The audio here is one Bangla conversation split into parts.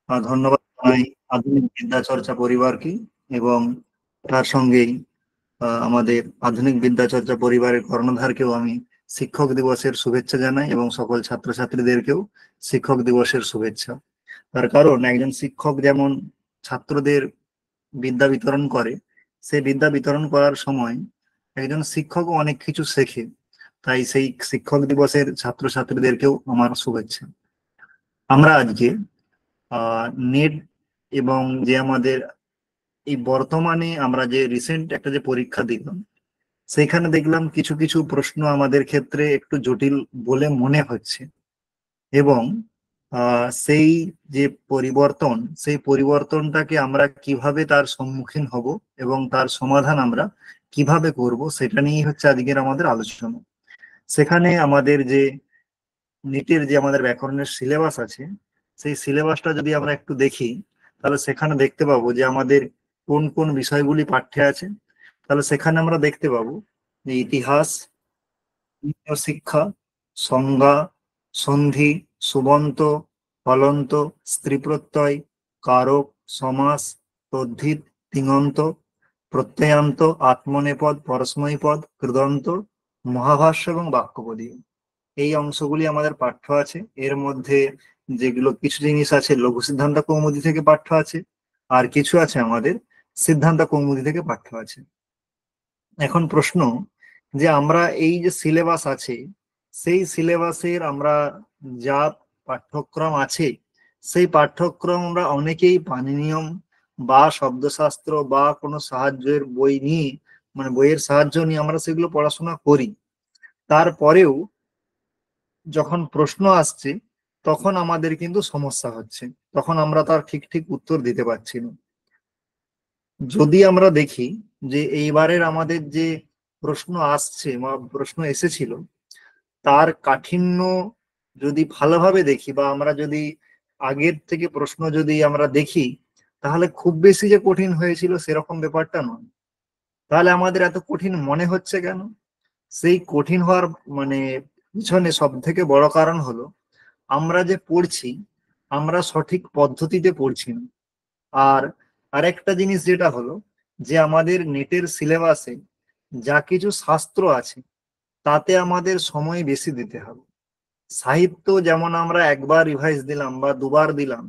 ধন্যবাদ জানাই আধুনিক বিদ্যা চর্চা পরিবারকে, এবং তার সঙ্গেই আমাদের আধুনিক বিদ্যা চর্চা পরিবারের কর্ণধারকেও আমি শিক্ষক দিবসের শুভেচ্ছা জানাই, এবং সকল ছাত্রছাত্রীদেরকেও শিক্ষক দিবসের শুভেচ্ছা। তার কারণ একজন শিক্ষক যেমন ছাত্রদের বিদ্যা বিতরণ করে, সেই বিদ্যা বিতরণ করার সময় একজন শিক্ষকও অনেক কিছু শেখে। তাই সেই শিক্ষক দিবসের ছাত্রছাত্রীদেরকেও আমার শুভেচ্ছা। আমরা আজকে নেট এবং যে আমাদের এই বর্তমানে আমরা যে রিসেন্ট একটা যে পরীক্ষা দিলাম, সেখানে দেখলাম কিছু কিছু প্রশ্ন আমাদের ক্ষেত্রে একটু জটিল বলে মনে হচ্ছে, এবং সেই যে পরিবর্তন, সেই পরিবর্তনটাকে আমরা কিভাবে তার সম্মুখীন হব এবং তার সমাধান আমরা কিভাবে করব, সেটা নিয়েই হচ্ছে আজকের আমাদের আলোচনা। সেখানে আমাদের যে নিটের যে আমাদের ব্যাকরণের সিলেবাস আছে, সেই সিলেবাসটা যদি আমরা একটু দেখি, তাহলে সেখানে দেখতে পাবো যে আমাদের কোন কোন বিষয়গুলি পাঠ্যে আছে। তাহলে সেখানে আমরা দেখতে পাবো যে ইতিহাস, শিক্ষা, সংজ্ঞা, সন্ধি, সুবন্ত, হলন্ত, স্ত্রী প্রত্যয়, কারক, সমাস, তদ্ধিত, তিঙন্ত, প্রত্যয়ান্ত, আত্মনেপদ, পরস্মৈপদ, কৃদন্ত, মহাভাষ্য এবং বাক্যপদীয়। এই অংশগুলি আমাদের পাঠ্য আছে। এর মধ্যে যেগুলো কিছু জিনিস আছে লঘু সিদ্ধান্ত কৌমুদী থেকে পাঠ্য আছে, আর কিছু আছে আমাদের সিদ্ধান্ত কৌমুদী থেকে পাঠ্য আছে। এখন প্রশ্ন, যে আমরা এই যে সিলেবাস আছে, সেই সিলেবাসের আমরা যা পাঠ্যক্রম আছে, সেই পাঠ্যক্রম আমরা অনেকেই পানি নিয়ম বা শব্দশাস্ত্র বা কোনো সাহায্যের বই নিয়ে, মানে বইয়ের সাহায্য নিয়ে আমরা সেগুলো পড়াশোনা করি। তারপরেও যখন প্রশ্ন আসছে, তখন আমাদের কিন্তু সমস্যা হচ্ছে, তখন আমরা তার ঠিক ঠিক উত্তর দিতে পারছি না। যদি আমরা দেখি যে এইবারের আমাদের যে প্রশ্ন আসছে বা প্রশ্ন এসেছিল, তার কাঠিন্য যদি ভালোভাবে দেখি, বা আমরা যদি আগের থেকে প্রশ্ন যদি আমরা দেখি, তাহলে খুব বেশি যে কঠিন হয়েছিল সেরকম ব্যাপারটা নয়। তাহলে আমাদের এত কঠিন মনে হচ্ছে কেন? সেই কঠিন হওয়ার মানে পিছনে সব থেকে বড় কারণ হলো, আমরা যে পড়ছি, আমরা সঠিক পদ্ধতিতে পড়ছি না। আর আরেকটা জিনিস যেটা হলো, যে আমাদের নেটের সিলেবাসে যা কিছু শাস্ত্র আছে, তাতে আমাদের সময় বেশি দিতে হবে। সাহিত্য যেমন আমরা একবার রিভাইজ দিলাম বা দুবার দিলাম,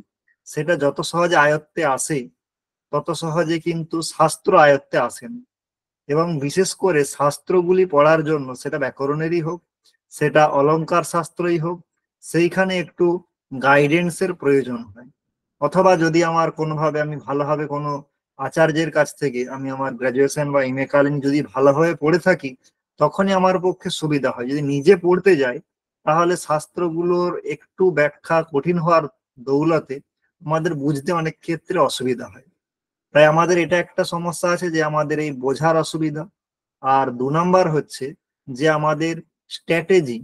সেটা যত সহজে আয়ত্তে আসে, তত সহজে কিন্তু শাস্ত্র আয়ত্তে আসে না। এবং বিশেষ করে শাস্ত্রগুলি পড়ার জন্য, সেটা ব্যাকরণেরই হোক, সেটা অলংকার শাস্ত্রই হোক, সেইখানে একটু গাইডেন্সের প্রয়োজন হয়। অথবা যদি আমার কোনোভাবে আমি ভালোভাবে কোনো আচার্যের কাছ থেকে আমি আমার গ্রাজুয়েশন বা এম এ কালীন যদি ভালোভাবে পড়ে থাকি, তখনই আমার পক্ষে সুবিধা হয়। যদি নিজে পড়তে যাই, তাহলে শাস্ত্রগুলোর একটু ব্যাখ্যা কঠিন হওয়ার দৌলতে আমাদের বুঝতে অনেক ক্ষেত্রে অসুবিধা হয়। তাই আমাদের এটা একটা সমস্যা আছে, যে আমাদের এই বোঝার অসুবিধা। আর 2 নাম্বার হচ্ছে যে আমাদের স্ট্র্যাটেজি,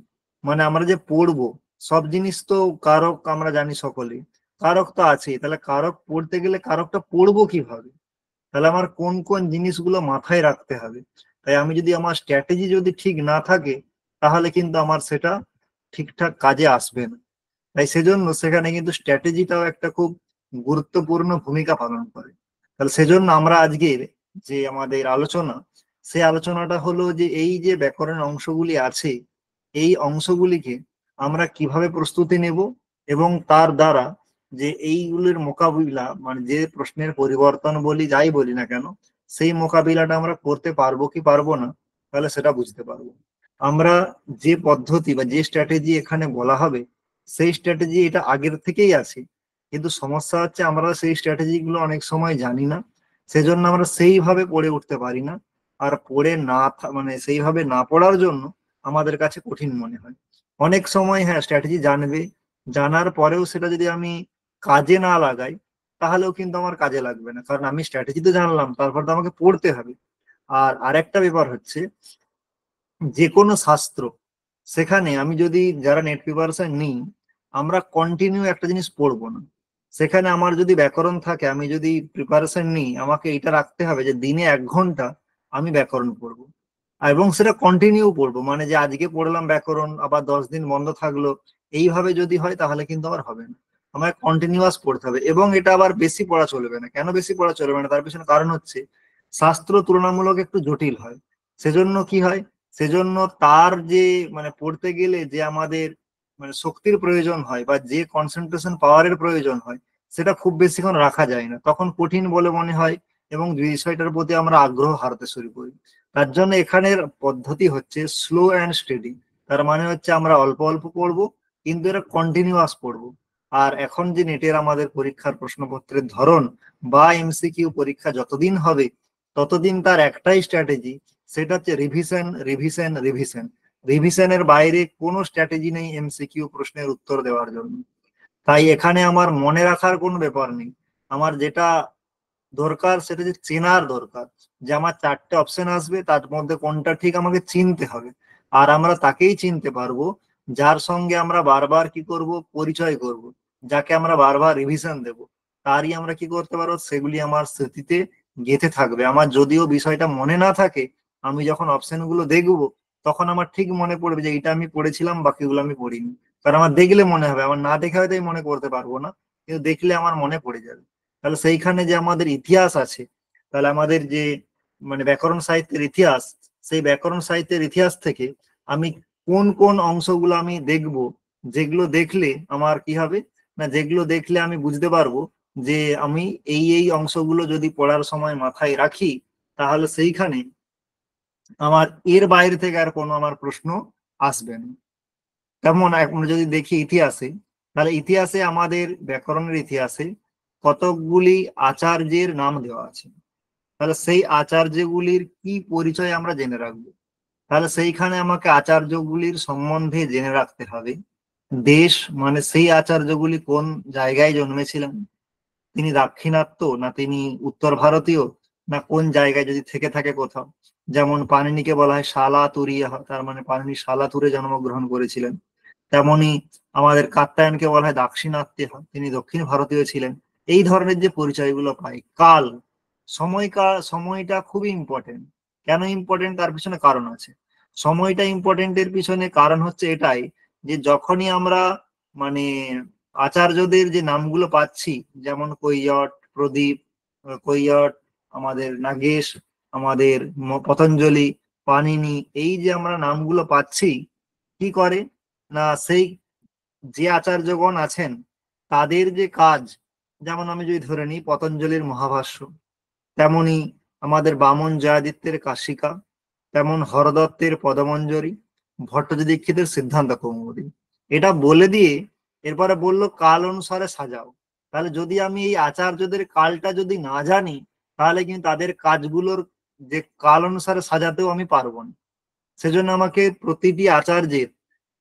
মানে আমরা যে পড়বো, সব জিনিস তো কারক আমরা জানি সকলেই, কারক তো আছেই। তাহলে কারক পড়তে গেলে কারকটা পড়বো কিভাবে? তাহলে আমার কোন কোন জিনিসগুলো মাথায় রাখতে হবে? তাই আমি যদি আমার স্ট্র্যাটেজি যদি ঠিক না থাকে, তাহলে কিন্তু আমার সেটা ঠিকঠাক কাজে আসবে না। তাই সেজন্য সেখানে কিন্তু স্ট্র্যাটেজিটাও একটা খুব গুরুত্বপূর্ণ ভূমিকা পালন করে। তাহলে সেজন্য আমরা আজকের যে আমাদের আলোচনা, সেই আলোচনাটা হলো যে এই যে ব্যাকরণ অংশগুলি আছে, এই অংশগুলিকে আমরা কিভাবে প্রস্তুতি নেব, এবং তার দ্বারা যে এইগুলির মোকাবিলা, মানে যে প্রশ্নের পরিবর্তন বলি যাই বলি না কেন, সেই মোকাবিলাটা আমরা করতে পারবো কি পারবো না, তাহলে সেটা বুঝতে পারবো। আমরা যে পদ্ধতি বা যে স্ট্র্যাটেজি এখানে বলা হবে, সেই স্ট্র্যাটেজি এটা আগের থেকেই আছে, কিন্তু সমস্যা হচ্ছে আমরা সেই স্ট্র্যাটেজি গুলো অনেক সময় জানি না। সেজন্য আমরা সেইভাবে পড়ে উঠতে পারি না। আর পড়ে না মানে সেইভাবে না পড়ার জন্য আমাদের কাছে কঠিন মনে হয়। অনেক সময় হ্যাঁ স্ট্র্যাটেজি জানবে, জানার পরেও সেটা যদি আমি কাজে না লাগাই, তাহলেও কিন্তু আমার কাজে লাগবে না, কারণ আমি স্ট্র্যাটেজি তো জানলাম, তারপর তো আমাকে পড়তে হবে। আর আরেকটা ব্যাপার হচ্ছে, যে কোনো শাস্ত্র, সেখানে আমি যদি যারা নেট প্রিপারেশন নিই, আমরা কন্টিনিউ একটা জিনিস পড়বো না। সেখানে আমার যদি ব্যাকরণ থাকে, আমি যদি প্রিপারেশন নিই, আমাকে এটা রাখতে হবে যে দিনে 1 ঘন্টা আমি ব্যাকরণ পড়বো। এবং সেটা কন্টিনিউ পড়বো, মানে যে আজকে পড়লাম ব্যাকরণ, আবার 10 দিন বন্ধ থাকলো, এইভাবে যদি হয় তাহলে কিন্তু আবার হবে না। আমাকে কন্টিনিউয়াস পড়তে হবে, এবং এটা আবার বেশি পড়া চলবে না। কেন বেশি পড়া চলবে না, তার পিছনে কারণ হচ্ছে শাস্ত্র তুলনামূলক একটু জটিল হয়। সেজন্য কি হয়, সেজন্য তার যে মানে পড়তে গেলে যে আমাদের মানে শক্তির প্রয়োজন হয় বা যে কনসেন্ট্রেশন পাওয়ারের প্রয়োজন হয়, সেটা খুব বেশিক্ষণ রাখা যায় না, তখন কঠিন বলে মনে হয় এবং বিষয়টার প্রতি আমরা আগ্রহ হারাতে শুরু করি। তার জন্য এখানের পদ্ধতি হচ্ছে স্লো অ্যান্ড স্টেডি। তার মানে হচ্ছে আমরা অল্প অল্প পড়বো, কিন্তু এটা কন্টিনিউয়াস পড়বো। আর এখন যে নেটের আমাদের পরীক্ষার প্রশ্নপত্রের ধরন বা এমসিকিউ পরীক্ষা যতদিন হবে, ততদিন তার একটাই স্ট্র্যাটেজি, সেটা হচ্ছে রিভিশন রিভিশন রিভিশন। রিভিশনের বাইরে কোনো স্ট্র্যাটেজি নেই এমসিকিউ প্রশ্নের উত্তর দেওয়ার জন্য। তাই এখানে আমার মনে রাখার কোনো ব্যাপার নেই, আমার যেটা দরকার সেটা যে চেনার দরকার, যে আমার চারটে অপশন আসবে তার মধ্যে কোনটা ঠিক আমাকে চিনতে হবে। আর আমরা তাকেই চিনতে পারবো যার সঙ্গে আমরা বারবার কি করব, পরিচয় করব, যাকে আমরা বারবার রিভিশন দেব। তারই আমরা কি করতে পারবো, সেগুলি আমার স্মৃতিতে গেঁথে থাকবে। আমার যদিও বিষয়টা মনে না থাকে, আমি যখন অপশন গুলো দেখবো তখন আমার ঠিক মনে পড়বে যে এটা আমি পড়েছিলাম, বাকিগুলো আমি পড়িনি। কারণ আমার দেখলে মনে হবে, আমার না দেখে হয়তো আমি মনে করতে পারবো না, কিন্তু দেখলে আমার মনে পড়ে যাবে। তাহলে সেইখানে যে আমাদের ইতিহাস আছে, তাহলে আমাদের যে মানে ব্যাকরণ সাহিত্যের ইতিহাস, সেই ব্যাকরণ সাহিত্যের ইতিহাস থেকে আমি কোন কোন অংশগুলো আমি দেখব, যেগুলো দেখলে আমার কি হবে, না যেগুলো দেখলে আমি বুঝতে পারবো যে আমি এই এই অংশগুলো যদি পড়ার সময় মাথায় রাখি, তাহলে সেইখানে আমার এর বাইরে থেকে আর কোনো আমার প্রশ্ন আসবে না। তেমন আমরা যদি দেখি ইতিহাসে, তাহলে ইতিহাসে আমাদের ব্যাকরণের ইতিহাসে কতকগুলি আচার্যের নাম দেওয়া আছে। তাহলে সেই আচার্যগুলির কি পরিচয় আমরা জেনে রাখবো। তাহলে সেইখানে আমাকে আচার্যগুলির সম্বন্ধে জেনে রাখতে হবে। দেশ মানে সেই আচার্যগুলি কোন জায়গায় জন্মেছিলেন, তিনি দাক্ষিণাত্য না তিনি উত্তর ভারতীয়, না কোন জায়গায় যদি থেকে থাকে কোথাও। যেমন পাণিনিকে বলা হয় শালাতুরিয়া, তার মানে পাণিনি শালাতুরে জন্মগ্রহণ করেছিলেন। তেমনি আমাদের কাত্যায়নকে বলা হয় দাক্ষিণাত্যে, তিনি দক্ষিণ ভারতীয় ছিলেন। এই ধরনের যে পরিচয়গুলো পাই। কাল, সময়কাল, সময়টা খুবই ইম্পর্টেন্ট। কেন ইম্পর্টেন্ট, তার পিছনে কারণ আছে। সময়টা ইম্পর্টেন্টের পিছনে কারণ হচ্ছে এটাই, যে যখনই আমরা মানে আচার্যদের যে নামগুলো পাচ্ছি, যেমন কৈয়ট, প্রদীপ, কৈয়ট, আমাদের নাগেশ, আমাদের পতঞ্জলি, পাণিনি, এই যে আমরা নামগুলো পাচ্ছি, কি করে না সেই যে আচার্যগণ আছেন তাদের যে কাজ, যেমন আমি যদি ধরে নিই পতঞ্জলির মহাভাষ্য, তেমনি আমাদের বামন জয়াদিত্যের কাশিকা, তেমন হরদত্তের পদমঞ্জরি, ভট্টাচার্য দীক্ষিতের সিদ্ধান্ত কৌমুদী। এটা বলে দিয়ে এরপরে বললো কাল অনুসারে সাজাও। তাহলে যদি আমি এই আচার্যদের কালটা যদি না জানি, তাহলে কিন্তু তাদের কাজগুলোর যে কাল অনুসারে সাজাতেও আমি পারবো না। সেজন্য আমাকে প্রতিটি আচার্যের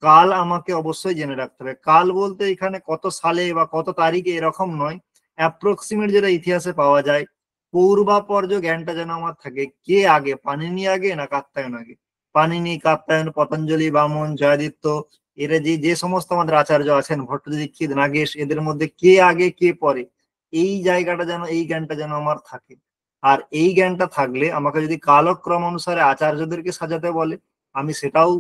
কাল আমাকে অবশ্যই জেনে রাখতে হবে। কাল বলতে এখানে কত সালে বা কত তারিখে এরকম নয়, অ্যাপ্রক্সিমেট যেটা ইতিহাসে পাওয়া যায়, পূর্বাপর্য জ্ঞানটা যেন আমার থাকে। কে আগে, পাণিনি আগে না কাত্যায়ন আগে? পাণিনি, কাত্যায়ন, পতঞ্জলি, বামন, জয়াদিত্য, এরা যে যে সমস্ত আমাদের আচার্য আছেন, ভট্টাচার্য দীক্ষিত, নাগেশ, এদের মধ্যে কে আগে কে পরে, এই জায়গাটা যেন, এই জ্ঞানটা যেন আমার থাকে। আর এই জ্ঞানটা থাকলে আমাকে যদি কালক্রম অনুসারে আচার্যদেরকে সাজাতে বলে, আমি সেটাও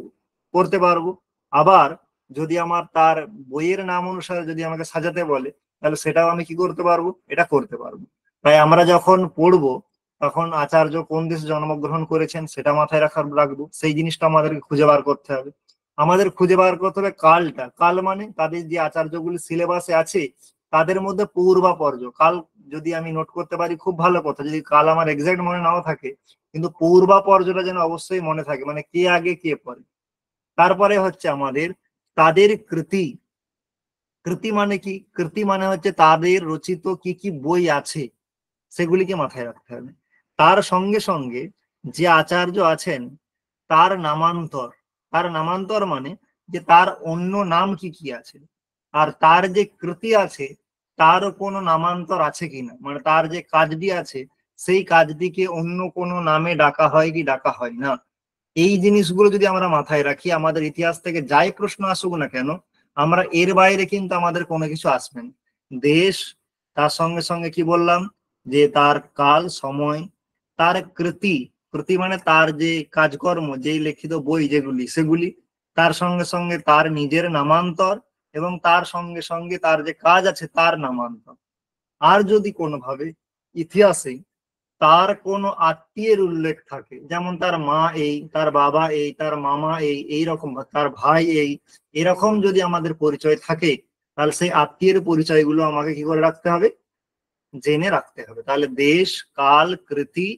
করতে পারবো। আবার যদি আমার তার বইয়ের নাম অনুসারে যদি আমাকে সাজাতে বলে, তাহলে সেটাও আমি কি করতে পারবো, এটা করতে পারবো। তাই আমরা যখন পড়বো, তখন আচার্য কোন দেশে জন্মগ্রহণ করেছেন সেটা মাথায় রাখবো, সেই জিনিসটা আমাদেরকে খুঁজে বার করতে হবে। আমাদের খুঁজে বার করতে হবে কালটা। কাল মানে তাদের যে আচার্যগুলি সিলেবাসে আছে, তাদের মধ্যে পূর্বাপর্য কাল যদি আমি নোট করতে পারি, খুব ভালো কথা। যদি কাল আমার এক্সাক্ট মনে নাও থাকে, কিন্তু পূর্বাপর্যটা যেন অবশ্যই মনে থাকে, মানে কে আগে কে পরে। তারপরে হচ্ছে আমাদের তাদের কৃতি। কৃতি মানে কি? কৃতি মানে হচ্ছে তাদের রচিত কি কি বই আছে, সেগুলিকে মাথায় রাখতে হবে। তার সঙ্গে সঙ্গে যে আচার্য আছেন তার নামান্তর। তার নামান্তর মানে যে তার অন্য নাম কি কি আছে, আর তার যে কৃতি আছে তারও কোনো নামান্তর আছে কিনা, মানে তার যে কাজটি আছে সেই কাজটিকে অন্য কোনো নামে ডাকা হয় কি ডাকা হয় না। এই জিনিসগুলো যদি আমরা মাথায় রাখি, আমাদের ইতিহাস থেকে যাই প্রশ্ন আসুক না কেন, আমরা এর বাইরে কিন্তু আমাদের কোনো কিছু আসবে না। দেশ, তার সঙ্গে সঙ্গে কি বললাম, যে তার কাল সময়, তার কৃতি, কৃতি মানে তার যে কাজকর্ম, যেই লিখিত বই যেগুলি সেগুলি, তার সঙ্গে সঙ্গে তার নিজের নামান্তর, এবং তার সঙ্গে সঙ্গে তার যে কাজ আছে তার নামান্তর। আর যদি কোনোভাবে ইতিহাসে তার কোনো আত্মীয়ের উল্লেখ থাকে, যেমন তার মা এই, তার বাবা এই, তার মামা এই রকম, তার ভাই এরকম যদি আমাদের পরিচয় থাকে, তাহলে সেই আত্মীয়ের পরিচয়গুলো আমাকে কি করে রাখতে হবে? জেনে রাখতে হবে। তাহলে দেশ, কাল, কৃতি,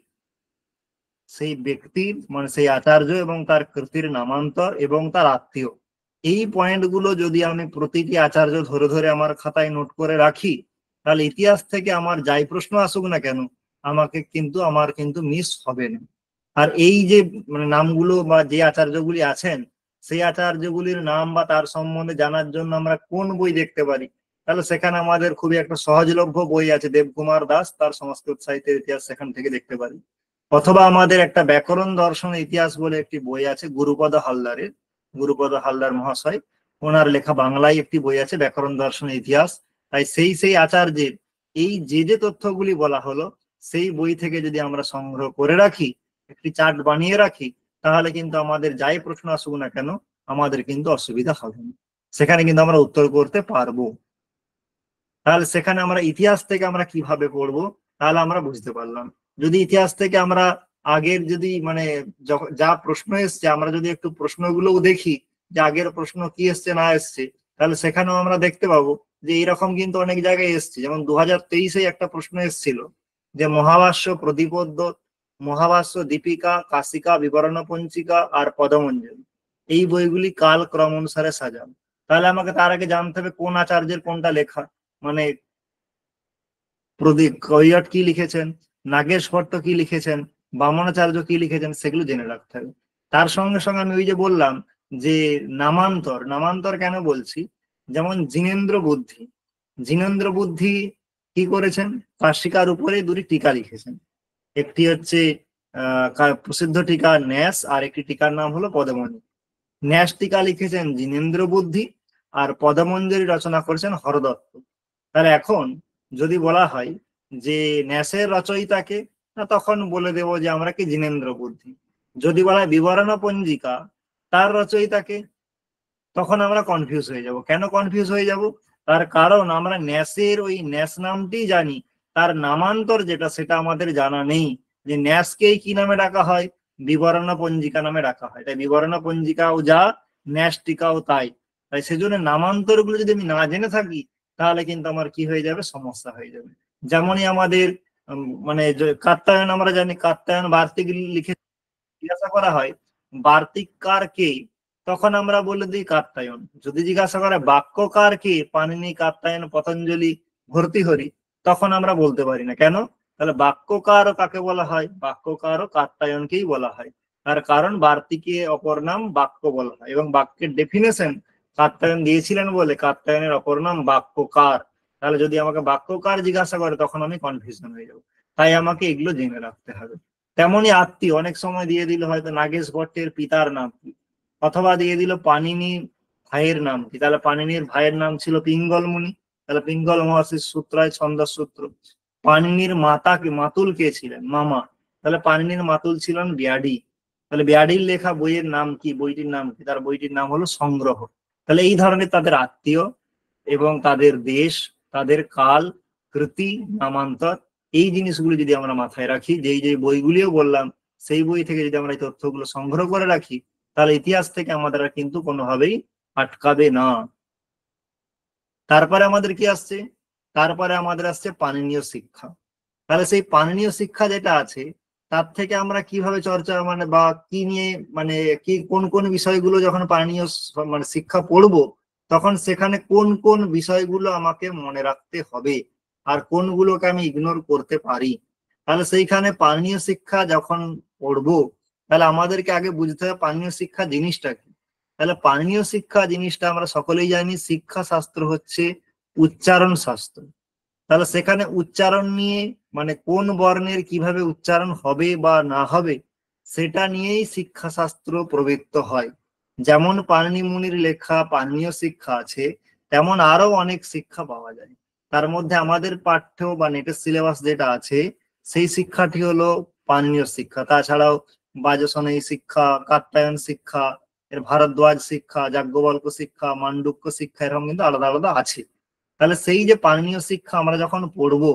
সেই ব্যক্তির মানে সেই আচার্য এবং তার কৃতির নামান্তর এবং তার আত্মীয়, এই পয়েন্টগুলো যদি আমি প্রতিটি আচার্য ধরে ধরে আমার খাতায় নোট করে রাখি, তাহলে ইতিহাস থেকে আমার যাই প্রশ্ন আসুক না কেন, আমার কিন্তু মিস হবে না। আর এই যে মানে নামগুলো বা যে আচার্যগুলি আছেন, সেই আচার্যগুলির নাম বা তার সম্বন্ধে জানার জন্য আমরা কোন বই দেখতে পারি? তাহলে সেখানে আমাদের খুবই একটা সহজলভ্য বই আছে, দেবকুমার দাস, তার সংস্কৃত সাহিত্যের ইতিহাস, সেখান থেকে দেখতে পারি। অথবা আমাদের একটা ব্যাকরণ দর্শন ইতিহাস বলে একটি বই আছে গুরুপদ হালদারের, গুরুপদ হালদার মহাশয়, ওনার লেখা বাংলায় একটি বই আছে ব্যাকরণ দর্শন ইতিহাস। তাই সেই আচার্যের এই যে তথ্যগুলি বলা হলো, সেই বই থেকে যদি আমরা সংগ্রহ করে রাখি, একটি চার্ট বানিয়ে রাখি, তাহলে কিন্তু আমাদের যাই প্রশ্ন আসুক না কেন, আমাদের কিন্তু অসুবিধা হবে না, সেখানে কিন্তু আমরা উত্তর করতে পারবো। তাহলে সেখানে আমরা ইতিহাস থেকে আমরা কিভাবে পড়বো, তাহলে আমরা বুঝতে পারলাম। যদি ইতিহাস থেকে আমরা আগের যদি মানে যা প্রশ্ন এসছে, আমরা যদি একটু প্রশ্নগুলোও দেখি যে আগের প্রশ্ন কি এসছে না এসছে, তাহলে সেখানেও আমরা দেখতে পাবো যে এইরকম কিন্তু অনেক জায়গায় এসছে। যেমন 2023-এ একটা প্রশ্ন এসেছিল যে মহাভাষ্য প্রদীপোদ্য, মহাভাষ্য দীপিকা, কাশিকা, বিবরণ পঞ্চিকা আর পদমঞ্জরি, এই বইগুলি কাল ক্রম অনুসারে সাজান। তাহলে আমাকে তার আগে জানতে হবে কোন আচার্যের কোনটা লেখা, মানে প্রদীপ কৈয়ট কি লিখেছেন, নাগেশ ভট্ট কি লিখেছেন, বামনাচার্য কি লিখেছেন, সেগুলো জেনে রাখতে হবে। তার সঙ্গে সঙ্গে আমি ওই যে বললাম যে নামান্তর কেন বলছি, যেমন জিনেন্দ্র বুদ্ধি কি করেছেন, কাশিকার উপরে দুটি টিকা লিখেছেন। একটি হচ্ছে প্রসিদ্ধ টিকা ন্যাস, আর একটি টিকার নাম হলো পদমণি। ন্যাস টিকা লিখেছেন জিনেন্দ্র বুদ্ধি, আর পদমঞ্জরি রচনা করেছেন হরদত্ত। তাহলে এখন যদি বলা হয় যে ন্যাসের রচয়িতাকে, তখন বলে দেব যে আমরা কি জিনেন্দ্র বুদ্ধি। যদি বলা হয় বিবরণ পঞ্জিকা, তার রচয়িতাকে, তখন আমরা কনফিউজ হয়ে যাব। কেন কনফিউজ হয়ে যাব? তার কারণ আমরা ন্যাসের ওই ন্যাস নামটি জানি, তার নামান্তর যেটা সেটা আমাদের জানা নেই, যে ন্যাসকেই কি নামে ডাকা হয়, বিবরণ পঞ্জিকা নামে ডাকা হয়। তাই বিবরণ পঞ্জিকাও যা, ন্যাস টিকাও তাই। তাই সেজন্য নামান্তর গুলো যদি আমি না জেনে থাকি, তাহলে কিন্তু আমার কি হয়ে যাবে, সমস্যা হয়ে যাবে। যেমনই আমাদের মানে কাত্যায়ন, আমরা জানি কাত্যায়ন বার্তিক লিখে জিজ্ঞাসা করা হয় বার্তিককার কে, তখন আমরা বলে দিই কাত্যায়ন। যদি জিজ্ঞাসা করে বাক্যকার কে, পাণিনি, কাত্যায়ন, পতঞ্জলি, ভর্তৃহরি, তখন আমরা বলতে পারি না। কেন? তাহলে বাক্যকার কাকে বলা হয়, বাক্যকার ও কাত্যায়নকেই বলা হয়। তার কারণ বার্তিকে অপর নাম বাক্য বলা হয়, এবং বাক্যের ডেফিনেশন কাত্যায়ন দিয়েছিলেন বলে কাত্যায়নের অপর নাম বাক্যকার। তাহলে যদি আমাকে বাক্যকার জিজ্ঞাসা করে, তখন আমি কনফিউশন হয়ে যাবো। তাই আমাকে এগুলো জেনে রাখতে হবে। তেমনি আত্মীয় অনেক সময় দিয়ে দিল হয়তো নাগেশ ভট্টের পিতার নাম কি, অথবা দিয়ে দিল পাণিনি ভাইয়ের নাম কি। তাহলে পাণিনির ভাইয়ের নাম ছিল পিঙ্গল মুনি, তাহলে পিঙ্গল মহাশির সূত্রায় ছন্দস সূত্র। পাণিনির মাতুল কে ছিলেন, মামা, তাহলে পাণিনির মাতুল ছিলেন ব্যাডি। তাহলে ব্যাডির লেখা বইয়ের নাম কি, বইটির নাম কি, তার বইটির নাম হলো সংগ্রহ। তাহলে এই ধরনের তাদের আত্মীয় এবং তাদের দেশ, তাদের কাল, কৃতি, নামান্তর, এই জিনিসগুলো যদি আমরা মাথায় রাখি, যে বইগুলিও বললাম, সেই বই থেকে যদি আমরা এই তথ্যগুলো সংগ্রহ করে রাখি, তাহলে ইতিহাস থেকে আমাদের কিন্তু কোনোভাবেই আটকাবে না। তারপরে আমাদের কি আসছে, তারপরে আমাদের আসছে পাণিনীয় শিক্ষা। তাহলে সেই পাণিনীয় শিক্ষা যেটা আছে, তার থেকে আমরা কিভাবে চর্চা মানে বা কি নিয়ে মানে কি কোন কোন বিষয়গুলো যখন পাণিনীয় মানে শিক্ষা পড়বো, তখন সেখানে কোন কোন বিষয়গুলো আমাকে মনে রাখতে হবে আর কোনগুলোকে আমি ইগনোর করতে পারি। তাহলে সেইখানে পাণিনীয় শিক্ষা যখন পড়বো, তাহলে আমাদেরকে আগে বুঝতে হবে পাণিনীয় শিক্ষা জিনিসটা কি। তাহলে পাণিনীয় শিক্ষা জিনিসটা আমরা সকলেই জানি, শিক্ষা শাস্ত্র হচ্ছে উচ্চারণ শাস্ত্র। তাহলে সেখানে উচ্চারণ নিয়ে মানে কোন বর্ণের কিভাবে উচ্চারণ হবে বা না হবে, সেটা নিয়েই শিক্ষাশাস্ত্র প্রবৃত্ত হয়। যেমন পাণিনি মুনির লেখা পাণিনীয় শিক্ষা আছে, তেমন আরো অনেক শিক্ষা পাওয়া যায়। তার মধ্যে আমাদের পাঠ্য বা নেটের সিলেবাস যেটা আছে, সেই শিক্ষাটি হলো পাণিনীয় শিক্ষা। তাছাড়াও বাজসনেয়ী শিক্ষা, কাত্যায়ন শিক্ষা, এর ভারদ্বাজ শিক্ষা, যাজ্ঞবল্ক্য শিক্ষা, মান্ডুক্য শিক্ষা, এরকম কিন্তু আলাদা আলাদা আছে। তাহলে সেই যে পাণিনীয় শিক্ষা আমরা যখন পড়বো,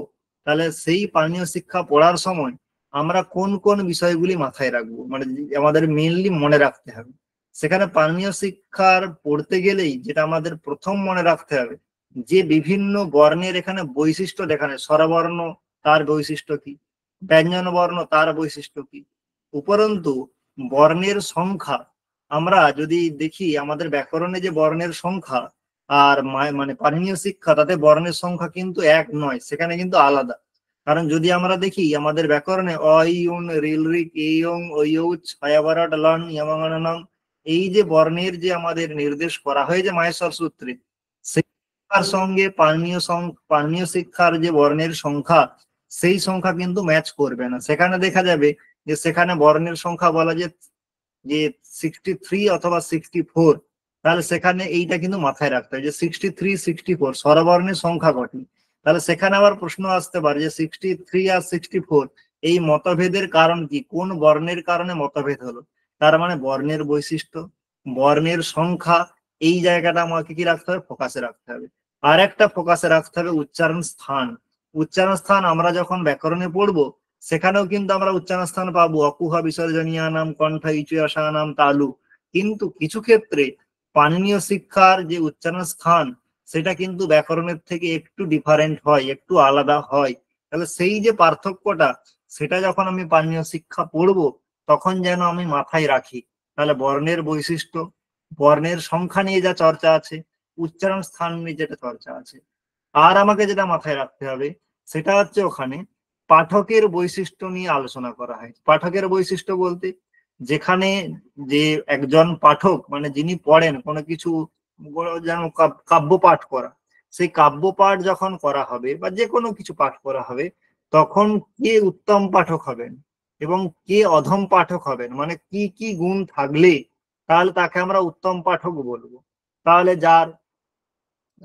তাহলে সেই পাণিনীয় শিক্ষা পড়ার সময় আমরা কোন কোন বিষয়গুলি মাথায় রাখবো, মানে আমাদের মেইনলি মনে রাখতে হবে। সেখানে পাণিনীয় শিক্ষার পড়তে গেলেই যেটা আমাদের প্রথম মনে রাখতে হবে, যে বিভিন্ন বর্ণের এখানে বৈশিষ্ট্য দেখানো, স্বরবর্ণ তার বৈশিষ্ট্য কি, ব্যঞ্জন বর্ণ তার বৈশিষ্ট্য কি। উপরন্তু বর্ণের সংখ্যা আমরা যদি দেখি, আমাদের ব্যাকরণে যে বর্ণের সংখ্যা আর মানে পাণিনীয় শিক্ষা, তাতে বর্ণের সংখ্যা কিন্তু এক নয়, সেখানে কিন্তু আলাদা। কারণ যদি আমরা দেখি আমাদের ব্যাকরণে অ ইউন রিল রিক ইয়ং ওয়ুচ হয়াবারাট লন ইয়ামাঙ্গনম, এই যে বর্ণের যে আমাদের নির্দেশ করা হয়েছে মাহেশ্বর সূত্রে, শিক্ষার সঙ্গে পাণিনীয় শিক্ষার যে বর্ণের সংখ্যা, সেই সংখ্যা কিন্তু ম্যাচ করবে না। সেখানে দেখা যাবে যে সেখানে বর্ণের সংখ্যা বলা যে 63 অথবা 64, তাহলে সেখানে এইটা কিন্তু মাথায় রাখতে হবে যে 63 64 স্বরবর্ণের সংখ্যা কটি। তাহলে সেখানে আবার প্রশ্ন আসতে পারে যে 63 আর 64 এই মতভেদের কারণ কি, কোন বর্ণের কারণে মতভেদ হলো। তার মানে বর্ণের বৈশিষ্ট্য, বর্ণের সংখ্যা, এই জায়গাটা আমাকে কি রাখতে হবে, ফোকাসে রাখতে হবে। আর একটা ফোকাসে রাখতে হবে উচ্চারণ স্থান। উচ্চারণ স্থান আমরা যখন ব্যাকরণে পড়বো, সেখানেও কিন্তু আমরা উচ্চারণ স্থান পাবো, অকুহা বিসর্জনীয় নাম, কণ্ঠ ইচুয়াশা নাম, তালু। কিন্তু কিছু ক্ষেত্রে পাণিনীয় শিক্ষার যে উচ্চারণ স্থান, সেটা কিন্তু ব্যাকরণের থেকে একটু ডিফারেন্ট হয়, একটু আলাদা হয়। তাহলে সেই যে পার্থক্যটা, সেটা যখন আমি পাণিনীয় শিক্ষা পড়বো, তখন যেন আমি মাথায় রাখি। তাহলে বর্ণের বৈশিষ্ট্য, বর্ণের সংখ্যা নিয়ে যা চর্চা আছে, উচ্চারণ স্থান নিয়ে যেটা চর্চা আছে। আর আমাকে যেটা মাথায় রাখতে হবে, সেটা হচ্ছে ওখানে পাঠকের বৈশিষ্ট্য নিয়ে আলোচনা করা হয়। পাঠকের বৈশিষ্ট্য বলতে, যেখানে যে একজন পাঠক, মানে যিনি পড়েন কোনো কিছু, যেন কাব্য পাঠ করা, সেই কাব্য পাঠ যখন করা হবে বা যে কোনো কিছু পাঠ করা হবে, তখন কে উত্তম পাঠক হবেন এবং কে অধম পাঠক হবেন, মানে কি কি গুণ থাকলে তাহলে তাকে আমরা উত্তম পাঠক বলবো। তাহলে যার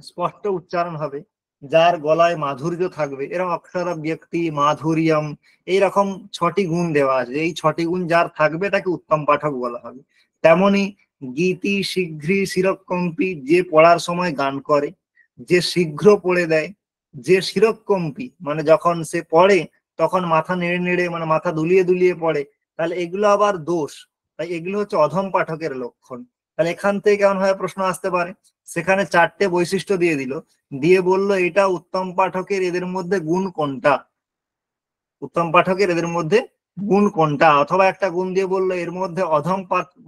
স্পষ্ট উচ্চারণ হবে, যার গলায় মাধুর্য থাকবে, এরকম অক্ষর ব্যক্তি মাধুর্যম, এইরকম 6টি গুণ দেওয়া আছে, এই 6টি গুণ যার থাকবে তাকে উত্তম পাঠক বলা হবে। তেমনি গীতি শীঘ্রী শিরকম্পী, যে পড়ার সময় গান করে, যে শীঘ্র পড়ে দেয়, যে শিরকম্পী মানে যখন সে পড়ে তখন মাথা নেড়ে নেড়ে, মানে মাথা দুলিয়ে দুলিয়ে পড়ে, তাহলে এগুলো আবার দোষ। তাই এগুলো হচ্ছে অধম পাঠকের লক্ষণ। তাহলে এখান থেকে কেমন ভাবে প্রশ্ন আসতে পারে, সেখানে 4টে বৈশিষ্ট্য দিয়ে দিল, দিয়ে বলল এটা উত্তম পাঠকের, এদের মধ্যে গুণ কোনটা, উত্তম পাঠকের এদের মধ্যে গুণ কোনটা। অথবা একটা গুণ দিয়ে বললো এর মধ্যে অধম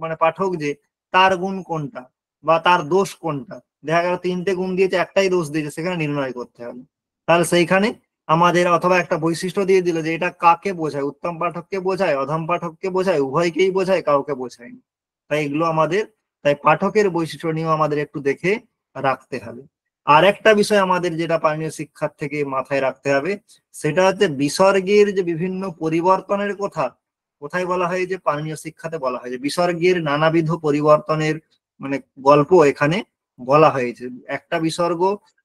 মানে পাঠক যে, তার গুণ কোনটা বা তার দোষ কোনটা। দেখা গেল 3টে গুণ দিয়েছে, একটাই দোষ দিয়েছে, সেখানে নির্ণয় করতে হবে। তাহলে সেইখানে আমাদের অথবা একটা বৈশিষ্ট্য দিয়ে দিল যে এটা কাকে বোঝায়, উত্তম পাঠককে বোঝায়, অধম পাঠককে বোঝায়, উভয়কেই বোঝায়, কাউকে বোঝায় না। তাই এগুলো আমাদের, তাই পাঠকের বৈশিষ্ট্য নিয়েও আমাদের একটু দেখে রাখতে হবে। আর একটা বিষয় আমাদের যেটা পাণিনীয় শিক্ষার থেকে মাথায় রাখতে হবে, সেটা হচ্ছে বিসর্গের যে বিভিন্ন পরিবর্তনের কথা কোথায় বলা হয়, যে পাণিনীয় শিক্ষাতে বলা হয় যে বিসর্গের নানাবিধ পরিবর্তনের মানে গল্প এখানে বলা হয়েছে। একটা বিসর্গ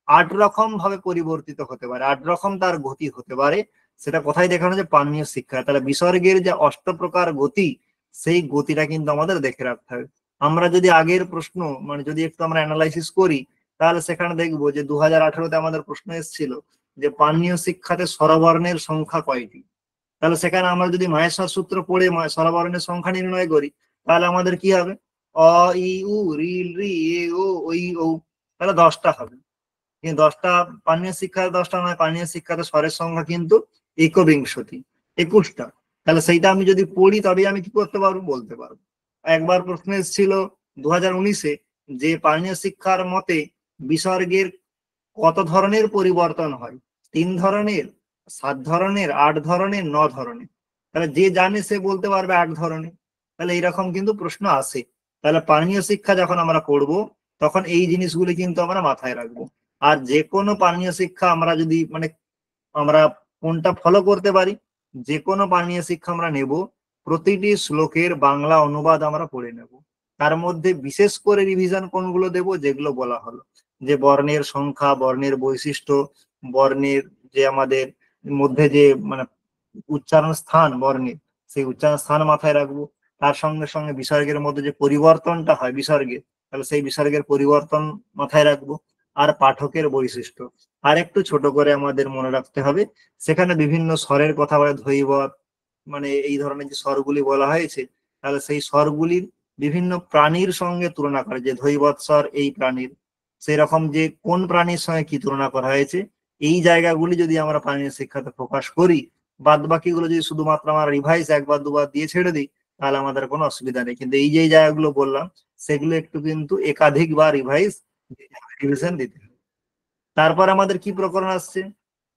8 রকম ভাবে পরিবর্তিত হতে পারে, 8 রকম তার গতি হতে পারে। সেটা কোথায় দেখানো, যে পাণিনীয় শিক্ষা। তাহলে বিসর্গের যে 8 প্রকার গতি, সেই গতিটা কিন্তু আমাদের দেখে রাখতে হবে। আমরা যদি আগের প্রশ্ন, মানে যদি একটু আমরা অ্যানালাইসিস করি, তাহলে সেখানে দেখবো যে 2018-তে আমাদের প্রশ্ন এসেছিল যে পাণিনীয় শিক্ষাতে স্বরবর্ণের সংখ্যা কয়টি। তাহলে সেখানে আমরা যদি মাহেশ্বর সূত্র পড়ে স্বরবর্ণের সংখ্যা নির্ণয় করি, তাহলে আমাদের কি হবে, অ ই উ রিল রি এ ও ওই ও, তাহলে 10টা হবে। কিন্তু 10টা পাণিনীয় শিক্ষাতে 10টা নয়, পাণিনীয় শিক্ষাতে স্বরের সংখ্যা কিন্তু একবিংশতি, 21টা। তাহলে সেইটা আমি যদি পড়ি তবেই আমি কি করতে পারবো, বলতে পারবো। একবার প্রশ্ন এসেছিল 2019-এ যে পাণিনীয় শিক্ষার মতে বিসর্গের কত ধরনের পরিবর্তন হয়, 3 ধরনের, 7 ধরনের, 8 ধরনের, 9 ধরনের। তাহলে যে জানে সে বলতে পারবে 8 ধরনের। তাহলে এইরকম কিন্তু প্রশ্ন আসে। তাহলে পাণিনীয় শিক্ষা যখন আমরা পড়বো, তখন এই জিনিসগুলি কিন্তু আমরা মাথায় রাখবো। আর যে কোনো পাণিনীয় শিক্ষা আমরা যদি মানে আমরা কোনটা ফলো করতে পারি, যে কোনো পাণিনীয় শিক্ষা আমরা নেব, প্রতিটি শ্লোকের বাংলা অনুবাদ আমরা পড়ে নেব। তার মধ্যে বিশেষ করে রিভিশন কোনগুলো দেব, যেগুলো বলা হলো, যে বর্ণের সংখ্যা, বর্ণের বৈশিষ্ট্য, বর্ণের যে আমাদের মধ্যে যে মানে উচ্চারণ স্থান বর্ণের, সেই উচ্চারণ স্থান মাথায় রাখবো। তার সঙ্গে সঙ্গে বিসর্গের মধ্যে যে পরিবর্তনটা হয় বিসর্গে, তাহলে সেই বিসর্গের পরিবর্তন মাথায় রাখবো। আর পাঠকের বৈশিষ্ট্য আর একটু ছোট করে আমাদের মনে রাখতে হবে, সেখানে বিভিন্ন স্বরের কথা বলে, ধৈবত মানে এই ধরনের যে স্বরগুলি বলা হয়েছে, তাহলে সেই স্বরগুলির বিভিন্ন প্রাণীর সঙ্গে তুলনা করে, যে ধৈবত স্বর এই প্রাণীর, সেই রকম যে কোন প্রাণীর সঙ্গে কি তুলনা করা হয়েছে, এই জায়গাগুলি যদি আমরা প্রাণীর শিক্ষাতে প্রকাশ করি, বাদ বাকিগুলো যদি শুধুমাত্র আমরা রিভাইজ একবার দুবার দিয়ে ছেড়ে দিই, তাহলে আমাদের কোনো অসুবিধা নেই। কিন্তু এই যে জায়গাগুলো বললাম, সেগুলো একটু কিন্তু একাধিকবার রিভিশন দিতে হবে। তারপরে আমাদের কি প্রকরণ আসছে?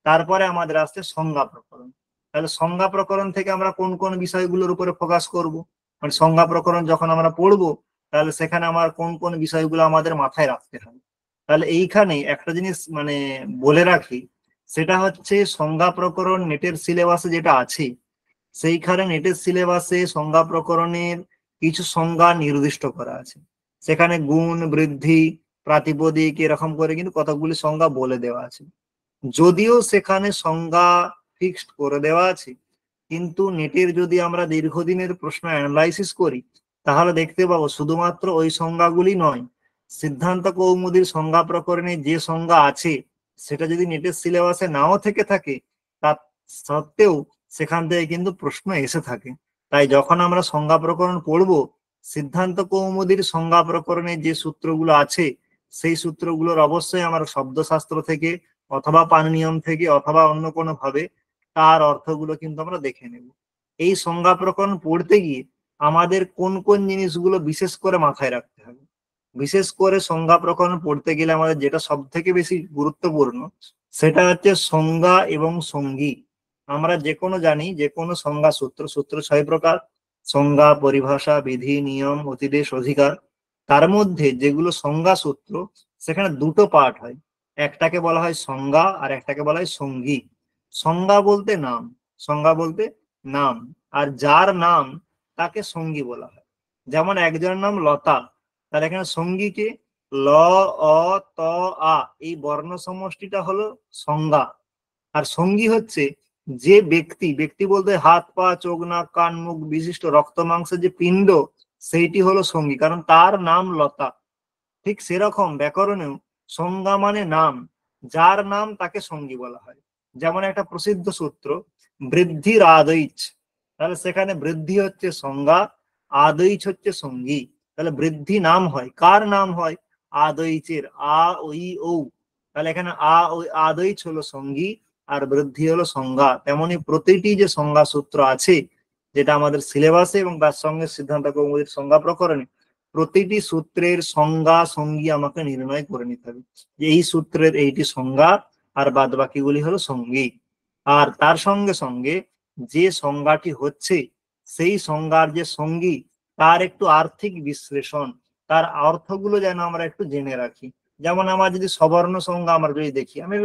তারপরে আমাদের আসছে সংজ্ঞা প্রকরণ। তাহলে সংজ্ঞা প্রকরণ থেকে আমরা কোন কোন বিষয়গুলোর উপরে ফোকাস করব, মানে সংজ্ঞা প্রকরণ যখন আমরা পড়বো, তাহলে সেখানে আমার কোন কোন বিষয়গুলো আমাদের মাথায় রাখতে হবে। তাহলে এইখানে একটা জিনিস মানে বলে রাখি, সেটা হচ্ছে সংজ্ঞা প্রকরণ নেটের সিলেবাসে যেটা আছে, সেইখানে নেটের সিলেবাসে সংজ্ঞা প্রকরণের কিছু সংজ্ঞা নির্দিষ্ট করা আছে। সেখানে গুণ, বৃদ্ধি, প্রাতিপদিক এরকম করে কিন্তু কতগুলি সংজ্ঞা বলে দেওয়া আছে। যদিও সেখানে সংজ্ঞা ফিক্সড করে দেওয়া আছে, কিন্তু নেটের যদি আমরা দীর্ঘদিনের প্রশ্ন অ্যানালাইসিস করি, তাহলে দেখতে পাবো শুধুমাত্র ওই সংজ্ঞাগুলি নয়, সিদ্ধান্ত কৌমুদীর সংজ্ঞা প্রকরণে যে সংজ্ঞা আছে সেটা যদি নেটের সিলেবাসে নাও থেকে থাকে, তা সত্ত্বেও সেখান থেকে কিন্তু প্রশ্ন এসে থাকে। তাই যখন আমরা সংজ্ঞা প্রকরণ পড়বো, সিদ্ধান্ত কৌমুদীর সংজ্ঞা প্রকরণে যে সূত্রগুলো আছে, সেই সূত্রগুলোর অবশ্যই আমরা শব্দশাস্ত্র থেকে অথবা পাণিনিয়ম থেকে অথবা অন্য কোনো ভাবে তার অর্থগুলো কিন্তু আমরা দেখে নেব। এই সংজ্ঞা প্রকরণ পড়তে গিয়ে আমাদের কোন কোন জিনিসগুলো বিশেষ করে মাথায় রাখতে হবে? বিশেষ করে সংজ্ঞা প্রকরণ পড়তে গেলে আমাদের যেটা সব থেকে বেশি গুরুত্বপূর্ণ, সেটা হচ্ছে সংজ্ঞা এবং সঙ্গী। আমরা যে কোনো জানি যে কোনো সংজ্ঞা সূত্র 6 প্রকার: সংজ্ঞা, পরিভাষা, বিধি, নিয়ম, অতিদেশ, অধিকার। তার মধ্যে যেগুলো সংজ্ঞা সূত্র, সেখানে দুটো পার্ট হয়, একটাকে বলা হয় সংজ্ঞা আর একটাকে বলা হয় সঙ্গী। সংজ্ঞা বলতে নাম, সংজ্ঞা বলতে নাম, আর যার নাম তাকে সঙ্গী বলা হয়। যেমন একজনের নাম লতা, তার এখানে সঙ্গীকে ল, অ, ত, আ এই বর্ণ সমষ্টিটা হলো সংজ্ঞা। আর সঙ্গী হচ্ছে যে ব্যক্তি, ব্যক্তি বলতে হাত, পা, চোখ, নাক, কান, মুখ বিশিষ্ট রক্ত মাংসের যে পিণ্ড, সেইটি হলো সঙ্গী, কারণ তার নাম লতা। ঠিক সেরকম ব্যাকরণেও সংজ্ঞা মানে নাম, যার নাম তাকে সঙ্গী বলা হয়। যেমন একটা প্রসিদ্ধ সূত্র বৃদ্ধির আদৈচ, তাহলে সেখানে বৃদ্ধি হচ্ছে সংজ্ঞা, আদৈচ হচ্ছে সঙ্গী। তাহলে বৃদ্ধি নাম হয়, কার নাম হয়? আদৈচের, আ ওই ও। তাহলে এখানে আদৈচ হলো সঙ্গী আর বৃদ্ধি হলো সংজ্ঞা। তেমনি প্রতিটি যে সংজ্ঞা সূত্র আছে যেটা আমাদের সিলেবাসে এবং তার সঙ্গে সিদ্ধান্ত কৌমুদীর সংজ্ঞা প্রকরণে, প্রতিটি সূত্রের সংজ্ঞা সঙ্গী আমাকে নির্ণয় করে নিতে হবে, যে এই সূত্রের এইটি সংজ্ঞা আর বাদ বাকিগুলি হলো সঙ্গী। আর তার সঙ্গে সঙ্গে যে সংজ্ঞাটি হচ্ছে, সেই সংজ্ঞার যে সঙ্গী, তার একটু আর্থিক বিশ্লেষণ, তার অর্থগুলো যেন আমরা একটু জেনে রাখি। যেমন আমার যদি সবর্ণ সংজ্ঞা আমরা যদি দেখি, আমি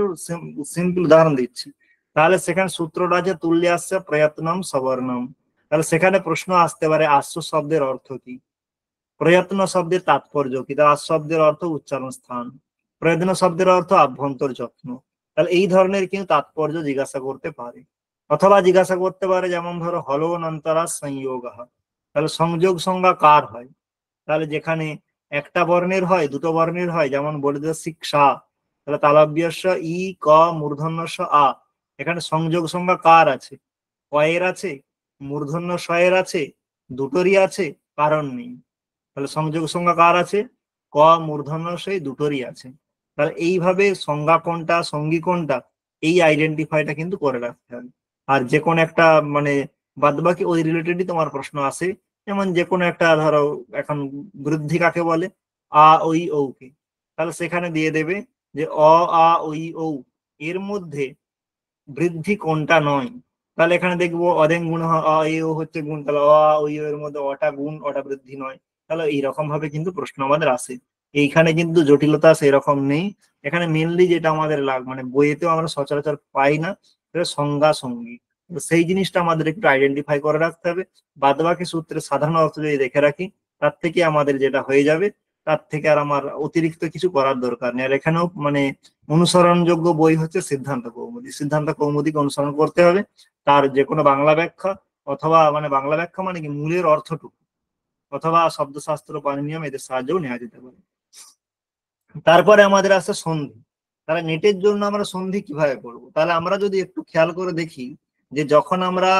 সিম্পল উদাহরণ দিচ্ছি, তাহলে সেখানে সূত্রটা আছে তুল্যে আসছে প্রয়ত্নম সবর্ণম। তাহলে সেখানে প্রশ্ন আসতে পারে আশ্ব শব্দের অর্থ কি, প্রয়ত্ন শব্দের তাৎপর্য কি, তার আশ্ব শব্দের অর্থ উচ্চারণ স্থান, প্রয়ত্ন শব্দের অর্থ আভ্যন্তর যত্ন। তাহলে এই ধরনের কিন্তু তাৎপর্য জিজ্ঞাসা করতে পারে, অথবা জিজ্ঞাসা করতে পারে যেমন ধরো হলোনন্তরা সংযোগ, তাহলে সংযোগ সংজ্ঞা কার হয়? তাহলে যেখানে একটা বর্ণের হয়, দুটো বর্ণের হয়, যেমন বলে দিল শিক্ষা, তাহলে তালব্যস্য ই ক মূর্ধন্যস্য আ, এখানে সংযোগ সংজ্ঞা কার আছে? কয়ের আছে, মূর্ধন্য শয়ের আছে, দুটোরই আছে, কারণ নেই। তাহলে সংযোগ সংজ্ঞা কার আছে? ক মূর্ধন্য সেই দুটোরই আছে। তাহলে এইভাবে সংজ্ঞা কোনটা সঙ্গী কোনটা, এই আইডেন্টিফাইটা কিন্তু করে রাখতে হবে। আর যে কোনো একটা মানে বাদ বাকি ওই রিলেটেডই তোমার প্রশ্ন আসে, যেমন যে কোনো একটা ধরো এখন বৃদ্ধি কাকে বলে, আ ওই ও কে, তাহলে সেখানে দিয়ে দেবে যে অ আ ওই ও এর মধ্যে বৃদ্ধি কোনটা নয়। তাহলে এখানে দেখবো অদেং গুণ ও হচ্ছে গুণ, তাহলে অ আ ওই ও এর মধ্যে অটা গুণ ওটা বৃদ্ধি নয়। তাহলে এইরকম ভাবে কিন্তু প্রশ্ন আমাদের আসে। এইখানে কিন্তু জটিলতা সেরকম নেই। এখানে মেনলি যেটা আমাদের মানে বইয়েতেও আমরা সচরাচর পাই না, সেটা সংজ্ঞা সঙ্গী। সেই জিনিসটা আমাদের একটু আইডেন্টিফাই করে রাখতে হবে। বাদ বাকি সূত্রের সাধারণ অর্থ যদি দেখে রাখি, তার থেকে আমাদের যেটা হয়ে যাবে, তার থেকে আর আমার অতিরিক্ত কিছু করার দরকার নেই। আর এখানেও মানে অনুসরণযোগ্য বই হচ্ছে সিদ্ধান্ত কৌমুদী, সিদ্ধান্ত কৌমুদীকে অনুসরণ করতে হবে। তার যে কোনো বাংলা ব্যাখ্যা, অথবা মানে বাংলা ব্যাখ্যা মানে কি মূলের অর্থটুকু, অথবা শব্দশাস্ত্র পাণিনিয়ম এদের সাহায্যও নেওয়া যেতে পারে। তারপরে আমাদের আছে সন্ধি। তাহলে নেটের জন্য আমরা সন্ধি কিভাবে করব? তাহলে আমরা যদি একটু খেয়াল করে দেখি যে যখন আমরা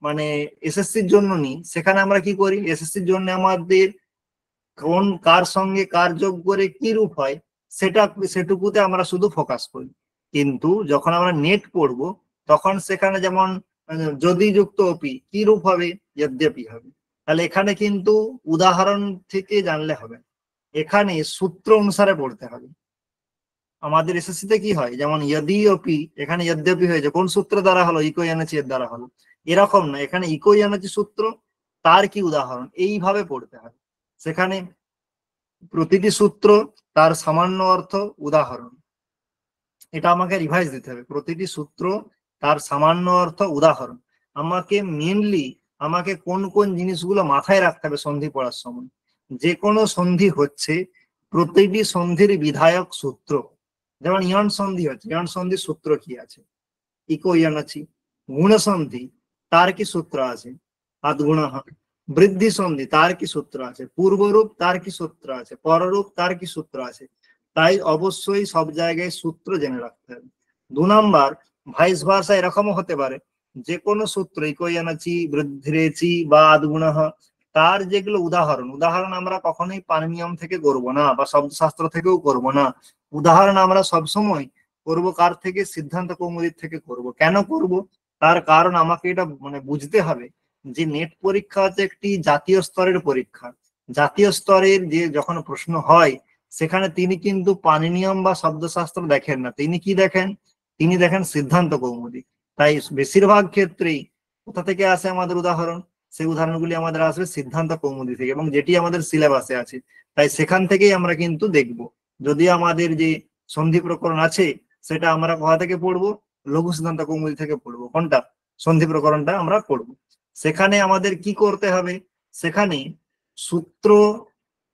মানে এসএসসির জন্য নিই, সেখানে আমরা কি করি, এসএসসির জন্য আমাদের কোন কার সঙ্গে কার যোগ করে কি রূপ হয় সেটুকুতে আমরা শুধু ফোকাস করি। কিন্তু যখন আমরা নেট পড়বো তখন সেখানে যেমন যদি যুক্ত অপি কি রূপ হবে, যদ্যপি হবে। তাহলে এখানে কিন্তু উদাহরণ থেকে জানলে হবে, এখানে সূত্র অনুসারে পড়তে হবে। আমাদের এসএসসি তে কি হয়, যেমন ইয়দি অপি, এখানে যদ্যপি হয়েছে, কোন সূত্র দ্বারা হলো, ইকো এনার্জি এর দ্বারা হলো। এরকম না, এখানে ইকো এনার্জি সূত্র, তার কি উদাহরণ, এইভাবে পড়তে হয়। সেখানে প্রতিটি সূত্র, তার সামান্য অর্থ, উদাহরণ, এটা আমাকে রিভাইজ দিতে হবে। প্রতিটি সূত্র, তার সামান্য অর্থ, উদাহরণ। আমাকে মেনলি আমাকে কোন কোন জিনিসগুলো মাথায় রাখতে হবে সন্ধি পড়ার সময়। যে কোনো সন্ধি হচ্ছে প্রতিটি সন্ধির বিধায়ক সূত্র। যেমন ইয়ন সন্ধি হচ্ছে, ইয়ন সন্ধির সূত্র কি আছে, ইকো ইয়ন আছে। গুণ সন্ধি, তার কি সূত্র আছে, আদ্গুণ। বৃদ্ধি সন্ধি, তার কি সূত্র আছে, পূর্বরূপ, তার কি সূত্র আছে, পররূপ, তার কি সূত্র আছে। তাই অবশ্যই সব জায়গায় সূত্র জেনে রাখতে হবে। 2 নাম্বার, ভাইস ভার্সা এরকমও হতে পারে, যে কোনো সূত্র, ইকোয়ানাচি, বৃদ্ধিরেচি বা আদ্গুণ, তার যেগুলো উদাহরণ, উদাহরণ আমরা কখনোই পাণিনিয়ম থেকে করব না বা শব্দশাস্ত্র থেকেও করব না। উদাহরণ আমরা সবসময় করব কার থেকে, সিদ্ধান্ত কৌমুদীর থেকে করব। কেন করব, তার কারণ আমাকে এটা মানে বুঝতে হবে যে নেট পরীক্ষা হচ্ছে একটি জাতীয় স্তরের পরীক্ষা। জাতীয় স্তরের যে যখন প্রশ্ন হয়, সেখানে তিনি কিন্তু পাণিনিয়ম বা শব্দশাস্ত্র দেখেন না, তিনি কি দেখেন, তিনি দেখেন সিদ্ধান্ত কৌমুদী। তাই বেশিরভাগ ক্ষেত্রেই কোথা থেকে আসে আমাদের উদাহরণ, সেই উদাহরণগুলি আমাদের আসবে সিদ্ধান্ত কৌমুদী থেকে, এবং যেটি আমাদের সিলেবাসে আছে। তাই সেখান থেকেই আমরা কিন্তু দেখব। যদি আমাদের যে সন্ধি প্রকরণ আছে, সেটা আমরা কোথা থেকে পড়বো, লঘু সিদ্ধান্ত কৌমুদী থেকে পড়বো। কোনটা, সন্ধি প্রকরণটা আমরা পড়বো। সেখানে আমাদের কি করতে হবে, সেখানে সূত্র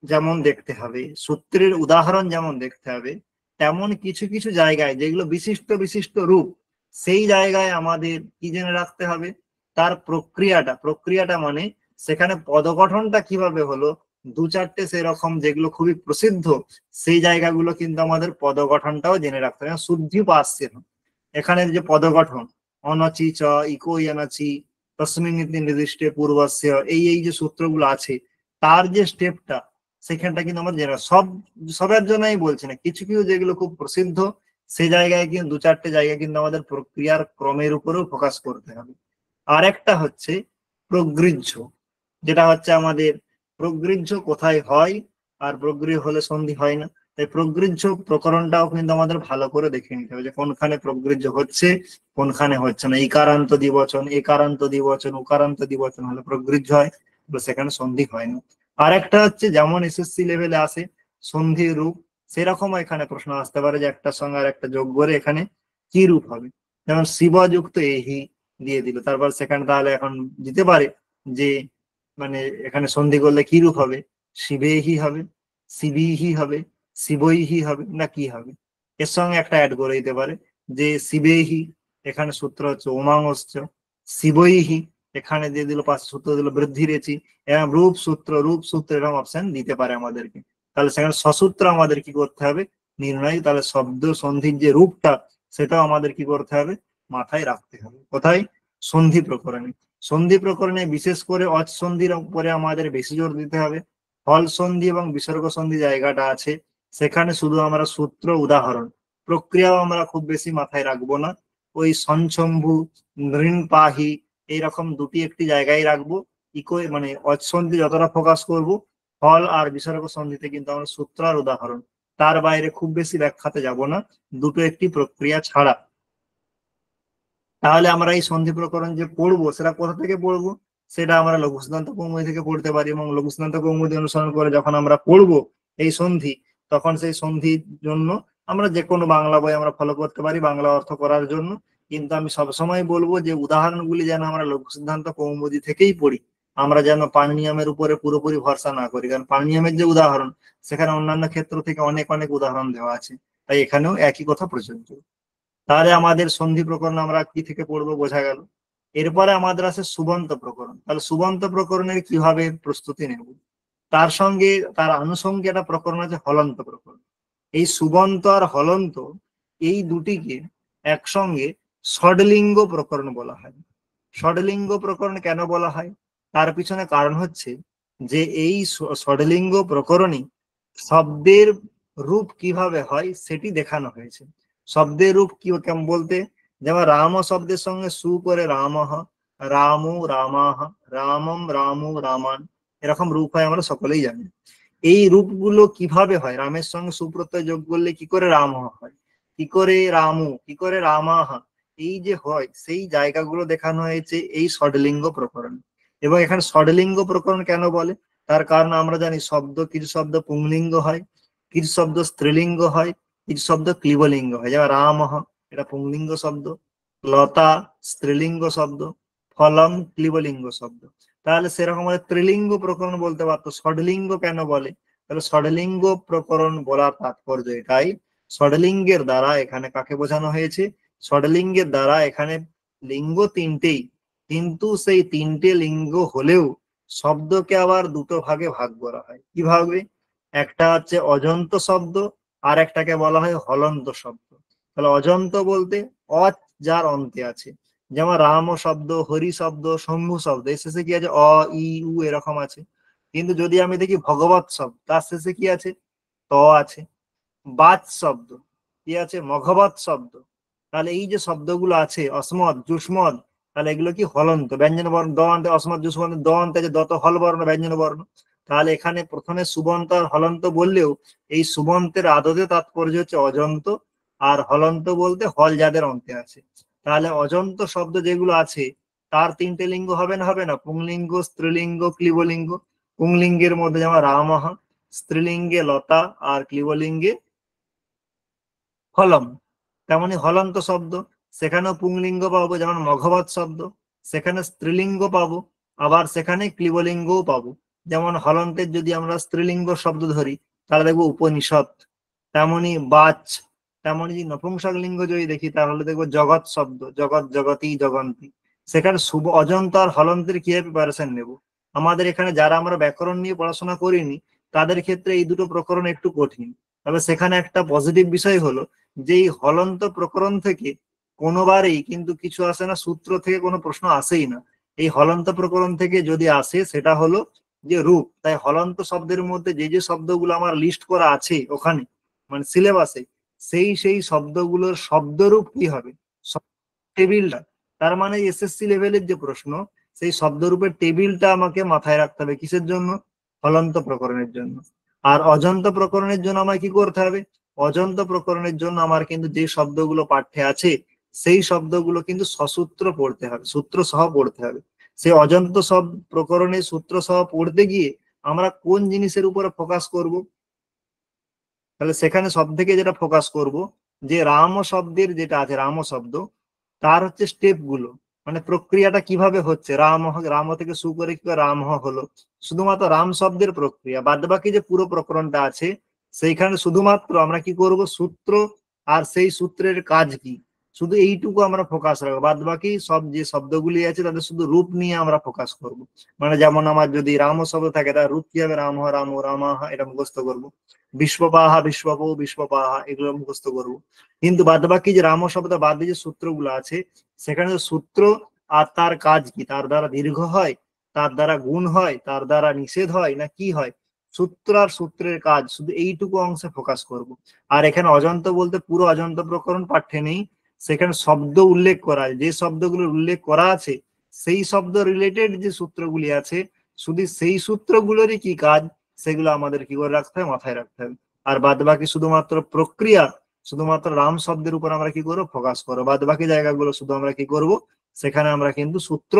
যেমন দেখতে হবে, সূত্রের উদাহরণ যেমন দেখতে হবে, তেমন কিছু কিছু জায়গায় যেগুলো বিশিষ্ট বিশিষ্ট রূপ, সেই জায়গায় আমাদের কি জেনে রাখতে হবে, তার প্রক্রিয়াটা। প্রক্রিয়াটা মানে সেখানে পদগঠনটা কিভাবে হলো, 2-4টে সেরকম যেগুলো খুবই প্রসিদ্ধ, সেই জায়গাগুলো কিন্তু আমাদের পদগঠনটাও জেনে রাখতে হবে। শুদ্ধি পাচ্ছে, এখানে যে পদগঠন, অনচি চ, ইকো ইয়ানাচি, তস্মিন ইতি নির্দিষ্টে পূর্বস্য, এই যে সূত্রগুলো আছে, তার যে স্টেপটা, সেখানটা কিন্তু আমরা জেনে, সবের জন্যই বলছি না, কিছু কিছু যেগুলো খুব প্রসিদ্ধ, সেই জায়গায় কিন্তু 2-4টে জায়গায় কিন্তু আমাদের প্রক্রিয়ার ক্রমের উপরেও ফোকাস করতে হবে। আর একটা হচ্ছে প্রগৃহ্য, যেটা হচ্ছে আমাদের প্রগৃহ্য কোথায় হয়, আর প্রগৃহ হলে সন্ধি হয় না। তাই প্রগৃহ্য প্রকরণটাও কিন্তু আমাদের ভালো করে দেখে নিতে হবে যে কোনখানে প্রগৃহ্য হচ্ছে, কোনখানে হচ্ছে না। ইকারান্ত দ্বিবচন, একারান্ত দ্বিবচন, উকারান্ত দ্বিবচন হলে প্রগৃহ্য হয়, সেখানে সন্ধি হয় না। আর একটা হচ্ছে যেমন এসএসসি লেভেলে আসে সন্ধির রূপ, সেরকম এখানে প্রশ্ন আসতে পারে যে একটার সঙ্গে আর একটা যোগ করে এখানে কি রূপ হবে। যেমন শিবযুক্ত এহি দিয়ে দিল, তারপর সেখানে তাহলে এখন দিতে পারে যে মানে এখানে সন্ধি করলে কি রূপ হবে, শিবেহি হবে, শিবিহি হবে, শিবইহি হবে, না কি হবে। এর সঙ্গে একটা অ্যাড করে দিতে পারে যে শিবেহি, এখানে সূত্র হচ্ছে ওমাংস্য, শিবইহি, এখানে দিয়ে দিল পাঁচ সূত্র দিল বৃদ্ধি রেচি, এরকম রূপ সূত্র এরকম অপশন দিতে পারে আমাদেরকে। তাহলে সেখানে সসূত্র আমাদের কি করতে হবে, নির্ণয়। তাহলে শব্দ সন্ধির যে রূপটা, সেটাও আমাদের কি করতে হবে, মাথায় রাখতে হবে। কোথায়, সন্ধি প্রকরণে। সন্ধি প্রকরণে বিশেষ করে অজ সন্ধির উপরে আমাদের বেশি জোর দিতে হবে। ফল সন্ধি এবং বিসর্গ সন্ধি জায়গাটা আছে, সেখানে শুধু আমরা সূত্র, উদাহরণ, প্রক্রিয়াও আমরা খুব বেশি মাথায় রাখবো না। ওই সঞ্চম্ভু, নৃণ পাহি, এইরকম দুটি একটি জায়গায় রাখবো। ইকো মানে অজ সন্ধি যতটা ফোকাস করব, ফল আর বিসর্গ সন্ধিতে কিন্তু আমরা সূত্র আর উদাহরণ, তার বাইরে খুব বেশি ব্যাখ্যাতে যাব না, দুটো একটি প্রক্রিয়া ছাড়া। তাহলে আমরা এই সন্ধি প্রকরণ যে পড়বো, সেটা কোথা থেকে পড়বো, সেটা আমরা লঘু সিদ্ধান্ত কৌমুদী থেকে পড়তে পারি। এবং লঘু সিদ্ধান্ত কৌমুদী অনুসরণ করে যখন আমরা পড়বো এই সন্ধি, তখন সেই সন্ধির জন্য আমরা যে কোনো বাংলা বই আমরা ফলো করতে পারি বাংলা অর্থ করার জন্য। কিন্তু আমি সবসময় বলবো যে উদাহরণগুলি যেন আমরা লঘু সিদ্ধান্ত কৌমুদী থেকেই পড়ি, আমরা যেন পাণিনিয়মের উপরে পুরোপুরি ভরসা না করি। কারণ পাণিনিয়মের যে উদাহরণ, সেখানে অন্যান্য ক্ষেত্র থেকে অনেক অনেক উদাহরণ দেওয়া আছে, তাই এখানেও একই কথা প্রযোজ্য। তাহলে আমাদের সন্ধি প্রকরণ আমরা কি থেকে পড়বো বোঝা গেল। এরপরে আমাদের আছে সুবন্ত প্রকরণ। তাহলে সুবন্ত প্রকরণের কিভাবে প্রস্তুতি নেব, তার সঙ্গে তার আনুষঙ্গিক একটা প্রকরণ আছে হলন্ত প্রকরণ। এই সুবন্ত আর হলন্ত এই দুটিকে একসঙ্গে ষডলিঙ্গ প্রকরণ বলা হয়। ষডলিঙ্গ প্রকরণ কেন বলা হয়, তার পিছনে কারণ হচ্ছে যে এই ষডলিঙ্গ প্রকরণে শব্দের রূপ কিভাবে হয় সেটি দেখানো হয়েছে। শব্দের রূপ কি কেমন বলতে, যেমন রাম শব্দের সঙ্গে সু করে রামঃ, রামু রামাহ, রামম রামু রামান, এরকম রূপ হয় আমরা সকলেই জানি। এই রূপগুলো কিভাবে হয়, রামের সঙ্গে সুপ্রত্যয় যোগ করলে কি করে রাম হয়, কি করে রামু, কি করে রামাহ, এই যে হয় সেই জায়গাগুলো দেখানো হয়েছে এই ষডলিঙ্গ প্রকরণ। এবং এখানে ষডলিঙ্গ প্রকরণ কেন বলে, তার কারণ আমরা জানি শব্দ, কিছু শব্দ পুংলিঙ্গ হয়, কিছু শব্দ স্ত্রীলিঙ্গ হয়, কিছু শব্দ ক্লিবলিঙ্গ হয়। যেমন রামঃ এটা পুংলিঙ্গ শব্দ, লতা স্ত্রীলিঙ্গ শব্দ, ফলম ক্লিবলিঙ্গ শব্দ। তাহলে সেরকম ত্রিলিঙ্গ প্রকরণ বলতে পারতো, ষডলিঙ্গ কেন বলে, তাহলে ষডলিঙ্গ প্রকরণ বলার তাৎপর্য এটাই, ষডলিঙ্গের দ্বারা এখানে কাকে বোঝানো হয়েছে, ষডলিঙ্গের দ্বারা এখানে লিঙ্গ তিনটেই, কিন্তু সেই তিনটে লিঙ্গ হলেও শব্দকে আবার দুটো ভাগে ভাগ করা হয়। কিভাবে, একটা হচ্ছে অজন্ত শব্দ, আর একটাকে বলা হয় হলন্ত শব্দ। তাহলে অজন্ত বলতে অ যার অন্তে আছে, যেমন রাম শব্দ, হরি শব্দ, শম্ভু শব্দ এর শেষে কি আছে, অ ই উ এরকম আছে। কিন্তু যদি আমি দেখি ভগবত শব্দ, তার শেষে কি আছে, ত আছে। বাচ শব্দ কি আছে, মঘবত শব্দ। তাহলে এই যে শব্দগুলো আছে অসমদ যুষ্মদ, তাহলে এগুলো কি হলন্ত ব্যঞ্জন বর্ণ, দ অন্তে অসমদ যুষ্মদ, দ অন্তে আছে দত হল বর্ণ ব্যঞ্জন বর্ণ। তাহলে এখানে প্রথমে সুবন্ত আর হলন্ত বললেও এই সুবন্তের আদতে তাৎপর্য হচ্ছে অজন্ত, আর হলন্ত বলতে হল যাদের অন্তে আছে। তাহলে অজন্ত শব্দ যেগুলো আছে তার তিনটে লিঙ্গ হবে না, হবে না, পুংলিঙ্গ স্ত্রীলিঙ্গ ক্লিবলিঙ্গ। পুংলিঙ্গের মধ্যে যেমন রামঃ, স্ত্রীলিঙ্গে লতা, আর ক্লিবলিঙ্গে হলম। তেমনি হলন্ত শব্দ, সেখানেও পুংলিঙ্গ পাবো যেমন মঘবত শব্দ, সেখানে স্ত্রীলিঙ্গ পাবো, আবার সেখানে ক্লিবলিঙ্গও পাবো। যেমন হলন্তের যদি আমরা স্ত্রীলিঙ্গ শব্দ ধরি তাহলে দেখবো উপনিষদ, তেমনি বাচ, তেমনি যদি নপুংসক লিঙ্গ যদি দেখি তাহলে দেখবো জগৎ শব্দ, জগৎ জগতী জগন্তি। সেখানে শুভ অজন্ত আর হলন্তের কিভাবে প্রিপারেশন নেব, আমাদের এখানে যারা আমরা ব্যাকরণ নিয়ে পড়াশোনা করিনি তাদের ক্ষেত্রে এই দুটো প্রকরণ একটু কঠিন। তবে সেখানে একটা পজিটিভ বিষয় হলো যে এই হলন্ত প্রকরণ থেকে কোনোবারই কিন্তু কিছু আসে না, সূত্র থেকে কোনো প্রশ্ন আসেই না। এই হলন্ত প্রকরণ থেকে যদি আসে সেটা হলো যে রূপ। তাই হলন্ত শব্দের মধ্যে যে যে শব্দগুলো আমার লিস্ট করা আছে ওখানে মানে সিলেবাসে, সেই শব্দগুলোর শব্দরূপ কি হবে, টেবিলটা, তার মানে এসএসসি লেভেলের যে প্রশ্ন সেই শব্দরূপের টেবিলটা আমাকে মাথায় রাখতে হবে। কিসের জন্য, হলন্ত প্রকরণের জন্য। আর অজন্ত প্রকরণের জন্য আমায় কি করতে হবে, অজন্ত প্রকরণের জন্য আমার কিন্তু যে শব্দগুলো পাঠ্যে আছে সেই শব্দগুলো কিন্তু সসূত্র পড়তে হবে, সূত্র সহ পড়তে হবে। সেই অজন্ত সব প্রকরণে সূত্র সহ পড়তে গিয়ে আমরা কোন জিনিসের উপরে ফোকাস করব, তাহলে সেখানে সব থেকে যেটা ফোকাস করব যে রাম শব্দের যেটা আছে, রাম শব্দ তার হচ্ছে স্টেপ গুলো, মানে প্রক্রিয়াটা কিভাবে হচ্ছে, রাম রাম থেকে শুরু করে কি করে রাম হলো, শুধুমাত্র রাম শব্দের প্রক্রিয়া। বাদ বাকি যে পুরো প্রকরণটা আছে সেইখানে শুধুমাত্র আমরা কি করব, সূত্র আর সেই সূত্রের কাজ কি, শুধু এইটুকু আমরা ফোকাস রাখবো। বাদ বাকি সব যে শব্দগুলি আছে তাদের শুধু রূপ নিয়ে আমরা ফোকাস করব। মানে যেমন আমার যদি রাম শব্দ থাকে তার রূপ কি হবে, রাম রাম রামাহা, এটা মুখস্থ করবো। বিশ্বপাহা বিশ্বপ বিশ্বপাহা এগুলো মুখস্থ করবো। কিন্তু বাদ বাকি যে রাম শব্দ বাদ দিয়ে যে সূত্রগুলো আছে সেখানে সূত্র আর তার কাজ কি, তার দ্বারা দীর্ঘ হয়, তার দ্বারা গুণ হয়, তার দ্বারা নিষেধ হয়, না কি হয়, সূত্র আর সূত্রের কাজ, শুধু এইটুকু অংশে ফোকাস করব। আর এখানে অজন্ত বলতে পুরো অজন্ত প্রকরণ পাঠ্যে নেই, সেখানে শব্দ উল্লেখ করা আছে, যে শব্দগুলোর উল্লেখ করা আছে সেই শব্দ রিলেটেড যে সূত্রগুলি আছে শুধু সেই সূত্রগুলোরই কি কাজ সেগুলো আমাদের কি করে রাখতে হবে, মাথায় রাখতে হবে। আর বাদ বাকি শুধুমাত্র প্রক্রিয়া, শুধুমাত্র রাম শব্দের উপর আমরা কি করবো, ফোকাস করবো। বাদ বাকি জায়গাগুলো শুধু আমরা কি করব, সেখানে আমরা কিন্তু সূত্র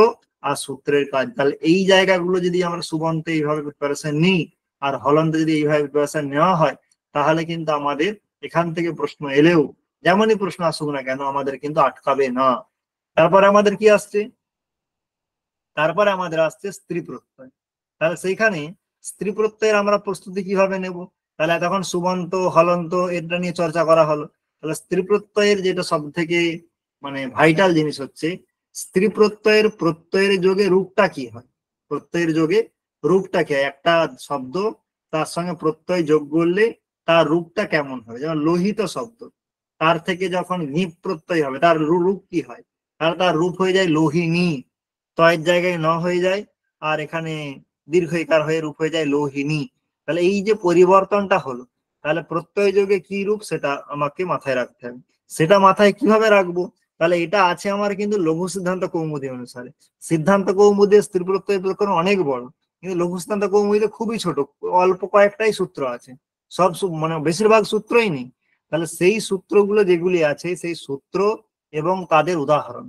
আর সূত্রের কাজ। তাহলে এই জায়গাগুলো যদি আমরা সুবন্তে এইভাবে প্রিপারেশন নিই আর হলন্তে যদি এইভাবে প্রিপারেশন নেওয়া হয় তাহলে কিন্তু আমাদের এখান থেকে প্রশ্ন এলেও যেমনই প্রশ্ন আসুক না কেন আমাদের কিন্তু আটকাবে না। তারপরে আমাদের কি আসছে, তারপরে আমাদের আসছে স্ত্রী প্রত্যয়। তাহলে সেইখানে স্ত্রী প্রত্যয়ের আমরা প্রস্তুতি কিভাবে নেব, তাহলে তখন সুবন্ত হলন্ত এটা নিয়ে চর্চা করা হলো। তাহলে স্ত্রী প্রত্যয়ের যেটা সব থেকে মানে ভাইটাল জিনিস হচ্ছে স্ত্রী প্রত্যয়ের যোগে রূপটা কি হয়, প্রত্যয়ের যোগে রূপটা কি, একটা শব্দ তার সঙ্গে প্রত্যয় যোগ করলে তার রূপটা কেমন হবে। যেমন লোহিত শব্দ, তার থেকে যখন নিপ প্রত্যয় হবে তার রূপ কি হয়, তার রূপ হয়ে যায় লোহিনী, তয়ের জায়গায় ন হয়ে যায়, আর এখানে দীর্ঘইকার হয়ে রূপ হয়ে যায় লোহিনী। তাহলে এই যে পরিবর্তনটা হলো, তাহলে প্রত্যয় যোগে কি রূপ সেটা আমাকে মাথায় রাখতে হবে। সেটা মাথায় কিভাবে রাখবো, তাহলে এটা আছে আমার কিন্তু লঘু সিদ্ধান্ত কৌমুদী অনুসারে। সিদ্ধান্ত কৌমুদী স্ত্রী প্রত্যয় প্রকরণ অনেক বড়, কিন্তু লঘু সিদ্ধান্ত কৌমুদীতে খুবই ছোট, অল্প কয়েকটাই সূত্র আছে, মানে বেশিরভাগ সূত্রই নেই। তাহলে সেই সূত্রগুলো যেগুলি আছে, সেই সূত্র এবং তাদের উদাহরণ,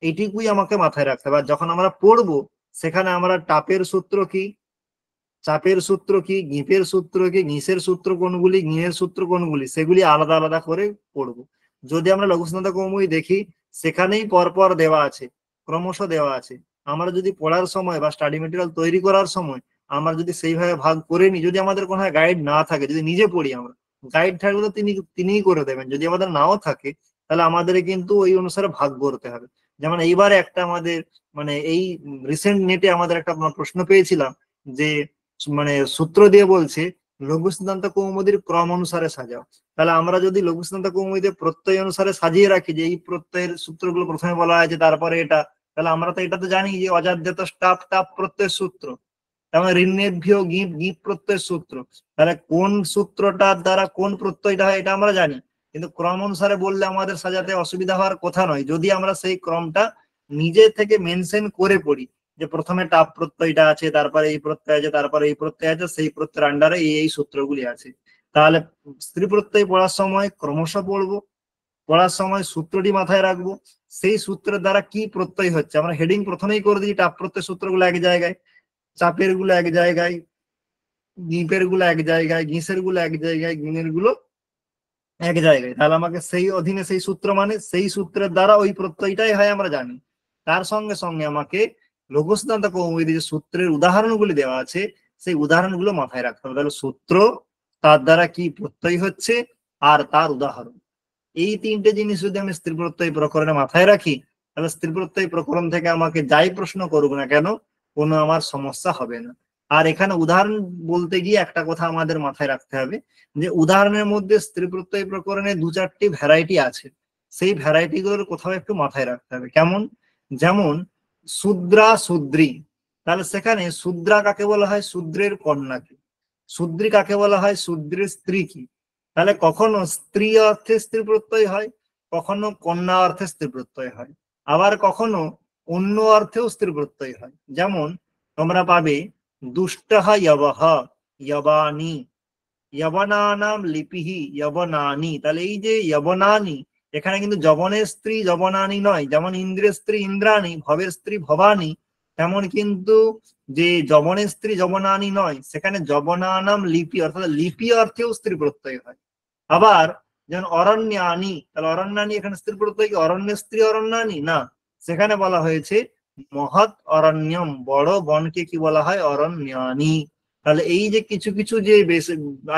এইটুকুই আমাকে মাথায় রাখতে হবে। আর যখন আমরা পড়বো সেখানে আমরা টাপের সূত্র কি, চাপের সূত্র কি, গিপের সূত্র কি, ঘিসের সূত্র কোনগুলি, গিনের সূত্র কোনগুলি, সেগুলি আলাদা আলাদা করে পড়বো। যদি আমরা লঘু সিদ্ধান্ত কৌমুদী দেখি, সেখানেই পরপর দেওয়া আছে, ক্রমশ দেওয়া আছে। আমরা যদি পড়ার সময় বা স্টাডি মেটেরিয়াল তৈরি করার সময় আমরা যদি সেইভাবে ভাগ করে নিই, যদি আমাদের কোনো গাইড না থাকে, যদি নিজে পড়ি আমরা, গাইড থাকলে তো তিনিই করে দেবেন। যদি আমাদের নাও থাকে তাহলে আমাদের কিন্তু ওই অনুসারে ভাগ করতে হবে। যেমন এইবারে একটা আমাদের মানে এই রিসেন্ট নেটে আমাদের একটা প্রশ্ন পেয়েছিলাম যে মানে সূত্র দিয়ে বলছে লঘু সিদ্ধান্ত কৌমুদীর ক্রম অনুসারে সাজাও। তাহলে আমরা যদি লঘু সিদ্ধান্ত কৌমুদীর প্রত্যয় অনুসারে সাজিয়ে রাখি, যে এই প্রত্যয়ের সূত্রগুলো প্রথমে বলা হয়েছে তারপরে এটা, তাহলে আমরা তো এটা তো জানি যে অজাদ্যত টাপ টাপ প্রত্যয়ের সূত্র, তারপরে ঋণেভ্য গিপ গিপ প্রত্যয়ের সূত্র। তাহলে কোন সূত্রটার দ্বারা কোন প্রত্যয়টা হয় এটা আমরা জানি, কিন্তু ক্রম অনুসারে বললে আমাদের সাজাতে অসুবিধা হওয়ার কথা নয়, যদি আমরা সেই ক্রমটা নিজে থেকে মেনশন করে পড়ি, যে প্রথমে টাপ প্রত্যয়টা আছে, তারপরে এই প্রত্যয় আছে, তারপরে এই প্রত্যয় আছে, সেই প্রত্যয়ের আন্ডারে এই সূত্রগুলি আছে। তাহলে স্ত্রী প্রত্যয় পড়ার সময় ক্রমশ পড়বো, পড়ার সময় সূত্রটি মাথায় রাখবো, সেই সূত্রের দ্বারা কি প্রত্যয় হচ্ছে আমরা হেডিং প্রথমেই করে দিই, টাপ প্রত্যয় সূত্রগুলো এক জায়গায়, চাপের গুলো এক জায়গায়, গিপের গুলো এক জায়গায়, ঘিসের গুলো এক জায়গায়, গিনের গুলো এক জায়গায়। তাহলে আমাকে সেই অধীনে সেই সূত্র, মানে সেই সূত্রের দ্বারা ওই প্রত্যয়টাই হয় আমরা জানি। তার সঙ্গে সঙ্গে আমাকে লঘু সিদ্ধান্ত কৌমুদী যে সূত্রের উদাহরণগুলি দেওয়া আছে, সেই উদাহরণগুলো মাথায় রাখতে হবে। তাহলে সূত্র, তার দ্বারা কি প্রত্যয় হচ্ছে, আর তার উদাহরণ, এই তিনটে জিনিস যদি আমি স্ত্রী প্রত্যয় প্রকরণে মাথায় রাখি, তাহলে স্ত্রী প্রত্যয় প্রকরণ থেকে আমাকে যাই প্রশ্ন করবো না কেন কোনো আমার সমস্যা হবে না। আর এখানে উদাহরণ বলতে গিয়ে একটা কথা আমাদের মাথায় রাখতে হবে, যে উদাহরণের মধ্যে স্ত্রী প্রত্যয় প্রকরণে দু চারটি ভ্যারাইটি আছে, সেই ভ্যারাইটি গুলোর কোথাও একটু মাথায় রাখতে হবে। কেমন, যেমন শূদ্রা শূদ্রী, তাহলে সেখানে শূদ্রা কাকে বলা হয়, শূদ্রের কন্যা কি, শূদ্রী কাকে বলা হয়, শূদ্রের স্ত্রী কি। তাহলে কখনো স্ত্রী অর্থে স্ত্রী প্রত্যয় হয়, কখনো কন্যা অর্থে স্ত্রী প্রত্যয় হয়, আবার কখনো অন্য অর্থেও স্ত্রী প্রত্যয় হয়। যেমন তোমরা পাবে দুষ্টহ যবহ যবানি, যবনানাম লিপিহি যবনানি। তাহলে এই যে যবনানি, এখানে কিন্তু যবনের স্ত্রী যবনানি নয়, যেমন ইন্দ্রের স্ত্রী ইন্দ্রাণী, ভবের স্ত্রী ভবানী, তেমন কিন্তু যে যবনের স্ত্রী যবনানি নয়, সেখানে যবনানাম লিপি, অর্থাৎ লিপি অর্থেও স্ত্রী প্রত্যয় হয়। আবার যেমন অরণ্যানি, তাহলে অরণ্যানি এখানে স্ত্রী প্রত্যয় কি অরণ্যের স্ত্রী অরণ্যানি না, সেখানে বলা হয়েছে মহৎ অরণ্যম, বড় বনকে কি বলা হয়, অরণ্যানি। তাহলে এই যে কিছু কিছু যে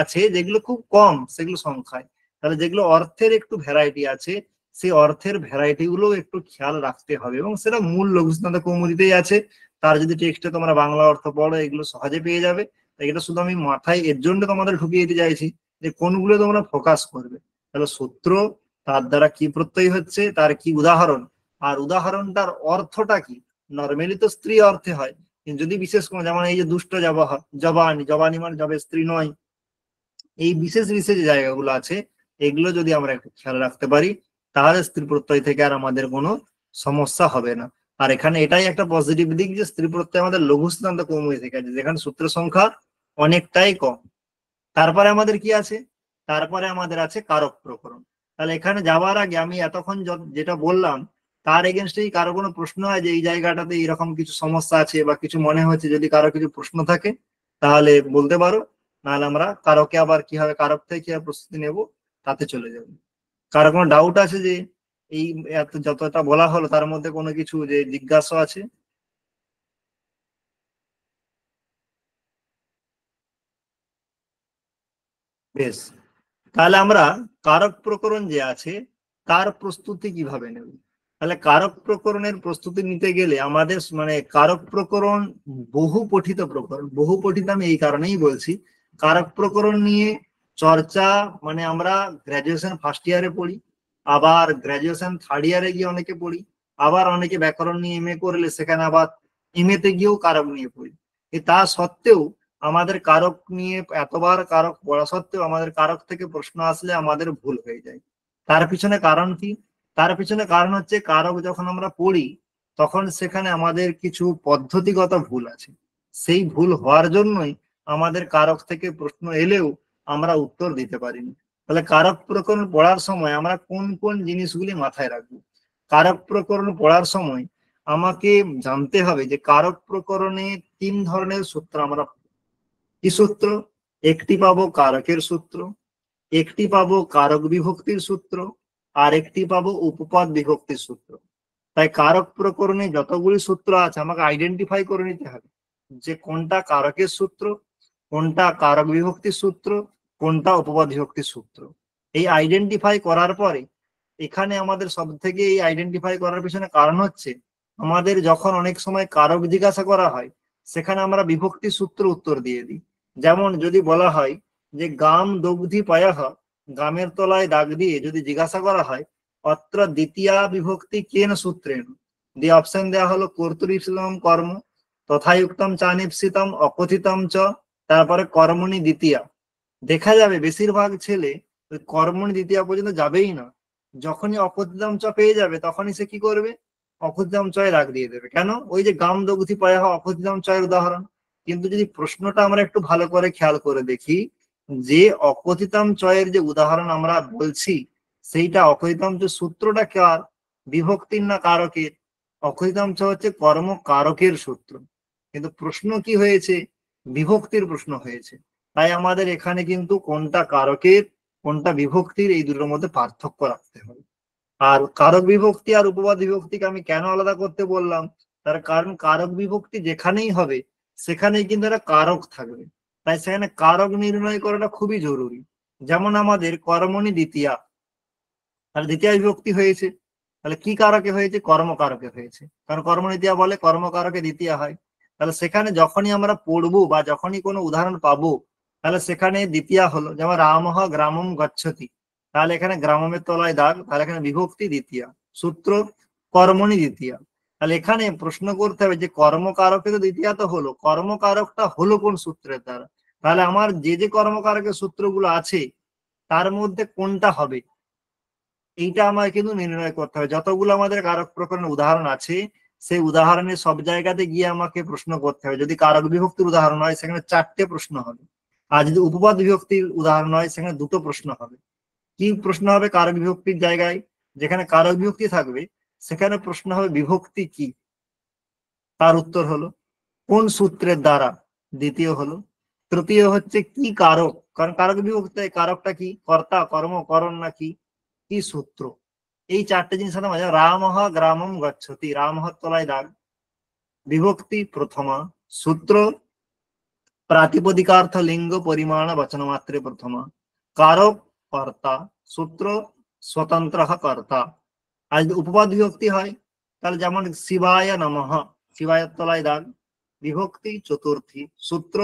আছে যেগুলো খুব কম সেগুলো সংখ্যায়, তাহলে যেগুলো অর্থের একটু ভ্যারাইটি আছে, সেই অর্থের ভ্যারাইটি গুলো একটু খেয়াল রাখতে হবে, এবং সেটা মূল লঘু সিদ্ধান্ত কৌমুদীতেই আছে। তার যদি টেক্সটে তোমরা বাংলা অর্থ পড়ো এগুলো সহজে পেয়ে যাবে। তাই এটা শুধু আমি মাথায় এর জন্য তোমাদের ঢুকিয়ে দিতে চাইছি যে কোনগুলো তোমরা ফোকাস করবে। তাহলে সূত্র, তার দ্বারা কি প্রত্যয় হচ্ছে, তার কি উদাহরণ, আর উদাহরণটার অর্থটা কি। নর্মালি তো স্ত্রী অর্থে হয়, কিন্তু যদি বিশেষ কোনো, যেমন এই যে দুষ্ট জবাহ, জবানি, জবানি মানে জবে স্ত্রী নয়, এই বিশেষ বিশেষ জায়গাগুলো আছে, এগুলো যদি আমরা একটু খেয়াল রাখতে পারি তাহলে স্ত্রী প্রত্যয় থেকে আর আমাদের কোনো সমস্যা হবে না। আর এখানে এটাই একটা পজিটিভ দিক যে স্ত্রী প্রত্যয় আমাদের লঘু সিদ্ধান্ত কৌমুদী থেকে আছে, যেখানে সূত্র সংখ্যা অনেকটাই কম। তারপরে আমাদের কি আছে, তারপরে আমাদের আছে কারক প্রকরণ। তাহলে এখানে যাওয়ার আগে আমি এতক্ষণ যেটা বললাম তার এগেনস্টেই কারো কোনো প্রশ্ন হয় যে এই জায়গাটাতে এরকম কিছু সমস্যা আছে বা কিছু মনে হচ্ছে, যদি কারো কিছু প্রশ্ন থাকে তাহলে বলতে পারো, নাহলে আমরা কারকে আবার কিভাবে কারক থেকে কিভাবে প্রস্তুতি নেব তাতে চলে যাবো। কারো কোনো ডাউট আছে যে এই যতটা বলা হলো তার মধ্যে কোনো কিছু যে জিজ্ঞাসা আছে? বেশ, তাহলে আমরা কারক প্রকরণ যে আছে তার প্রস্তুতি কিভাবে নেব। তাহলে কারক প্রকরণের প্রস্তুতি নিতে গেলে আমাদের মানে কারক প্রকরণ বহু পঠিত প্রকরণ। বহু পঠিত আমি এই কারণেই বলছি, কারক প্রকরণ নিয়ে চর্চা মানে আমরা গ্রাজুয়েশন ফার্স্ট ইয়ারে পড়ি, আবার গ্রাজুয়েশন থার্ড ইয়ারে গিয়ে অনেকে পড়ি, আবার অনেকে ব্যাকরণ নিয়ে এমএ করলে সেখানে আবার এমএ তে গিয়েও কারক নিয়ে পড়ি। তা সত্ত্বেও আমাদের কারক নিয়ে এতবার কারক পড়া সত্ত্বেও আমাদের কারক থেকে প্রশ্ন আসলে আমাদের ভুল হয়ে যায়। তার পিছনে কারণ কি? তার পিছনে কারণ হচ্ছে কারক যখন আমরা পড়ি তখন সেখানে আমাদের কিছু পদ্ধতিগত ভুল আছে। সেই ভুল হওয়ার জন্যই আমাদের কারক থেকে প্রশ্ন এলেও আমরা উত্তর দিতে পারিনি। তাহলে কারক প্রকরণ পড়ার সময় আমরা কোন কোন জিনিসগুলি মাথায় রাখবো? কারক প্রকরণ পড়ার সময় আমাকে জানতে হবে যে কারক প্রকরণে 3 ধরনের সূত্র আমরা পাবো। কি সূত্র? একটি পাবো কারকের সূত্র, একটি পাবো কারক বিভক্তির সূত্র, আর একটি পাবো উপপদ বিভক্তির সূত্র। তাই কারক প্রকরণে যতগুলি সূত্র আছে আমাকে আইডেন্টিফাই করে নিতে হবে যে কোনটা কারকের সূত্র, কোনটা কারক বিভক্তির সূত্র, কোনটা উপপদ বিভক্তির সূত্র। এই আইডেন্টিফাই করার পরে এখানে আমাদের সব থেকে এই আইডেন্টিফাই করার পিছনে কারণ হচ্ছে আমাদের যখন অনেক সময় কারক জিজ্ঞাসা করা হয় সেখানে আমরা বিভক্তির সূত্র উত্তর দিয়ে দিই। যেমন যদি বলা হয় যে গাম দগ্ধি পায়াহ, গামের তলায় দাগ দিয়ে যদি জিজ্ঞাসা করা হয় অত্র দ্বিতীয়া বিভক্তি কেন সূত্রেণ, দিয়ে অপশন দেওয়া হলো কর্তৃপ্সিতম কর্ম, তথায়ুক্তম চানিপ্সিতম অকথিতম চ, তারপরে কর্মণি দ্বিতীয়া। দেখা যাবে বেশিরভাগ ছেলে ওই কর্মণি দ্বিতীয়া পর্যন্ত যাবেই না, যখনই অকথিতম চ পেয়ে যাবে তখনই সে কি করবে? অকথিতম চয় রাগ দিয়ে দেবে। কেন? ওই যে গাম দগ্ধি পায়াহ অকথিতম চয়ের উদাহরণ। কিন্তু যদি প্রশ্নটা আমরা একটু ভালো করে খেয়াল করে দেখি যে অকথিতম চয়ের যে উদাহরণ আমরা বলছি সেইটা অকথিতম চ সূত্রটা কার? বিভক্তির না কারকের? অকথিতম চ হচ্ছে কর্ম কারকের সূত্র, কিন্তু প্রশ্ন কি হয়েছে? বিভক্তির প্রশ্ন হয়েছে। তাই আমাদের এখানে কিন্তু কোনটা কারকের কোনটা বিভক্তির এই দুটোর মধ্যে পার্থক্য রাখতে হবে। আর কারক বিভক্তি আর উপপদ বিভক্তিকে আমি কেন আলাদা করতে বললাম, তার কারণ কারক বিভক্তি যেখানেই হবে সেখানেই কিন্তু একটা কারক থাকবে, তাই সেখানে কারক নির্ণয় করাটা খুবই জরুরি। যেমন আমাদের কর্মণি দ্বিতীয়া, তাহলে দ্বিতীয় বিভক্তি হয়েছে, তাহলে কি কারকে হয়েছে? কর্মকারকে হয়েছে, কারণ কর্মণি দ্বিতীয়া বলে কর্মকারকে দ্বিতীয়া হয়। তাহলে সেখানে যখনই আমরা পড়বো বা যখনই কোনো উদাহরণ পাবো তাহলে সেখানে দ্বিতীয়া হলো, যেমন রামহ গ্রামম গচ্ছতি, তাহলে এখানে গ্রামের তলায় দাগ, তাহলে এখানে বিভক্তি দ্বিতীয়া, সূত্র কর্মণি দ্বিতীয়া। তাহলে এখানে প্রশ্ন করতে হবে যে কর্মকারকে তো দ্বিতীয়া তো হলো, কর্মকারকটা হলো কোন সূত্রের দ্বারা? তাহলে আমার যে যে কর্মকারকের সূত্রগুলো আছে তার মধ্যে কোনটা হবে এইটা আমাকে কিন্তু নির্ণয় করতে হবে। যতগুলো আমাদের কারক প্রকরণের উদাহরণ আছে সেই উদাহরণের সব জায়গাতে গিয়ে আমাকে প্রশ্ন করতে হবে। যদি কারক বিভক্তির উদাহরণ হয় সেখানে 4টে প্রশ্ন হবে, আর যদি উপপদ বিভক্তির উদাহরণ হয় সেখানে 2টো প্রশ্ন হবে। কি প্রশ্ন হবে কারক বিভক্তির জায়গায়? যেখানে কারক বিভক্তি থাকবে সেখানে প্রশ্ন হবে বিভক্তি কি, তার উত্তর হলো কোন সূত্রের দ্বারা, দ্বিতীয় হলো, তৃতীয় হচ্ছে কি কারক, কারণ কারক বিভক্তি কারকটা কি, কর্তা কর্ম করণ নাকি কি সূত্র। এই 4টে জিনিস সাথে মজা। রামহ গ্রামম গচ্ছতি, রামহ তলায় দাগ, বিভক্তি প্রথমা, সূত্র প্রাতিপদিকার্থ লিঙ্গ পরিমাণ বচন মাত্রে প্রথমা, কারক কর্তা, সূত্র স্বতন্ত্র কর্তা। আর যদি উপপদ বিভক্তি হয় তাহলে যেমন শিবায় নমঃ, শিবায়ের তলায় দাগ, বিভক্তি চতুর্থী, সূত্র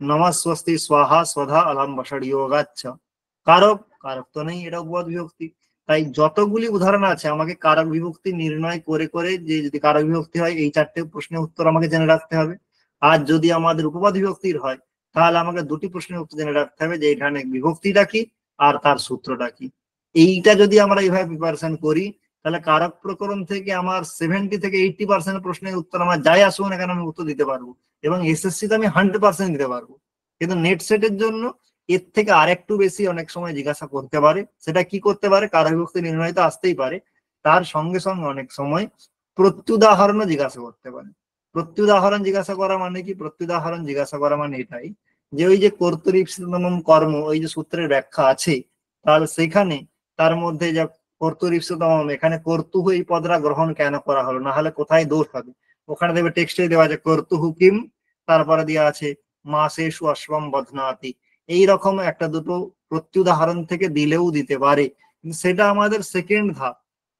নমস্বস্তি স্বাহা স্বধা অলম বষড়িয়োগাচ্ছ, কারক কারক তো নেই, এটা উপপদ বিভক্তি। তাই যতগুলি উদাহরণ আছে আমাকে কারক বিভক্তি নির্ণয় করে করে যে যদি কারক বিভক্তি হয় এই 4টে প্রশ্নের উত্তর আমাকে জেনে রাখতে হবে। আর যদি আমাদের উপপদ বিভক্তির হয় তাহলে আমাকে 2টি প্রশ্নের উত্তর জেনে রাখতে হবে যে এখানে বিভক্তিটা কি আর তার সূত্রটা কি। এইটা যদি আমরা এইভাবে প্রিপারেশন করি তাহলে কারক প্রকরণ থেকে আমার 70 থেকে 80% প্রশ্নের উত্তর আমার যাই আসুক না কেন আমি উত্তর দিতে পারবো, এবং এসএসসি তে আমি 100% দিতে পারবো। কিন্তু নেট সেটের জন্য এর থেকে আরেকটু বেশি অনেক সময় জিজ্ঞাসা করতে পারে। সেটা কি করতে পারে? কারক বিভক্তি নির্ণয় তো আসতেই পারে, তার সঙ্গে সঙ্গে অনেক সময় প্রত্যুদাহরণও জিজ্ঞাসা করতে পারে। প্রত্যুদাহরণ জিজ্ঞাসা করা মানে কি? প্রত্যুদাহরণ জিজ্ঞাসা করা মানে এটাই যে ওই যে কর্তৃপ্সিতম কর্ম ওই যে সূত্রের ব্যাখ্যা আছে তাহলে সেখানে তার মধ্যে যা কর্তৃপ্সিতম, এখানে কর্তুহ এই পদটা গ্রহণ কেন করা হলো, না হলে কোথায় দোষ হবে? ওখানে দেখবে টেক্সটে দেওয়া আছে কর্তুহু কিম, তারপরে দেওয়া আছে মাসেষু অশ্বম বধ্নাতি। এইরকম একটা দুটো প্রত্যুদাহরণ থেকে দিলেও দিতে পারে, কিন্তু সেটা আমাদের সেকেন্ড ধাপ।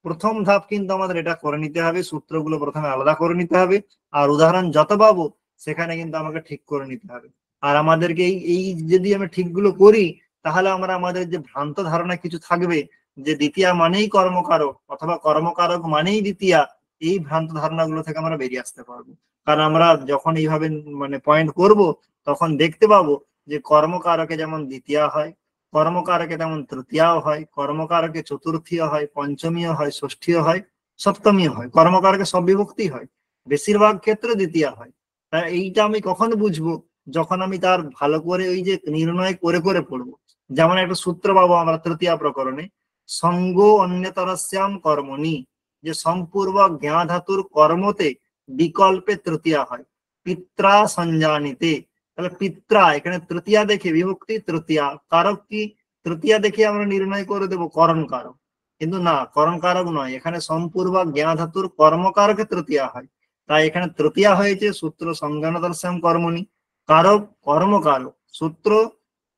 প্রথম ধাপ কিন্তু আমাদের এটা করে নিতে হবে, সূত্রগুলো প্রথমে আলাদা করে নিতে হবে, আর উদাহরণ যত পাবো সেখানে কিন্তু আমাকে ঠিক করে নিতে হবে। আর আমাদেরকে এই এই যদি আমি ঠিকগুলো করি, তাহলে আমরা আমাদের যে ভ্রান্ত ধারণা কিছু থাকবে যে দ্বিতীয়া মানেই কর্মকারক অথবা কর্মকারক মানেই দ্বিতীয়া, এই ভ্রান্ত ধারণাগুলো থেকে আমরা বেরিয়ে আসতে পারবো। কারণ আমরা যখন এইভাবে মানে পয়েন্ট করব, তখন দেখতে পাবো যে কর্মকারকে যেমন দ্বিতীয়া হয়, কর্মকারকে তেমন তৃতীয়াও হয়, কর্মকারকে চতুর্থীয় হয়, পঞ্চমীয় হয়, ষষ্ঠীয় হয়, সপ্তমীয় হয়, কর্মকারকে সব বিভক্তি হয়, বেশিরভাগ ক্ষেত্রে দ্বিতীয় হয়। তাই এইটা আমি কখন বুঝবো? যখন আমি তার ভালো করে ওই যে নির্ণয় করে করে পড়বো। যেমন একটা সূত্র পাবো আমরা তৃতীয়া প্রকরণে, সঙ্গ অন্যতরস্যাম কর্মণি, যে সংপূর্বক জ্ঞা ধাতুর কর্মতে বিকল্পে তৃতীয়া হয়, পিত্রা সঞ্জানিতে। তাহলে পিত্রা এখানে তৃতীয়া দেখে বিভক্তি তৃতীয়া, কারক কি? তৃতীয়া দেখে আমরা নির্ণয় করে দেবো করণ কারক, কিন্তু না, করণ কারক নয়, এখানে সম্পূর্বক জ্ঞা ধাতুর কর্মকারকে তৃতীয়া হয়। তাই এখানে তৃতীয়া হয়েছে সূত্র সংজ্ঞানদর্শন কর্মণি, কারক কর্মকারক, সূত্র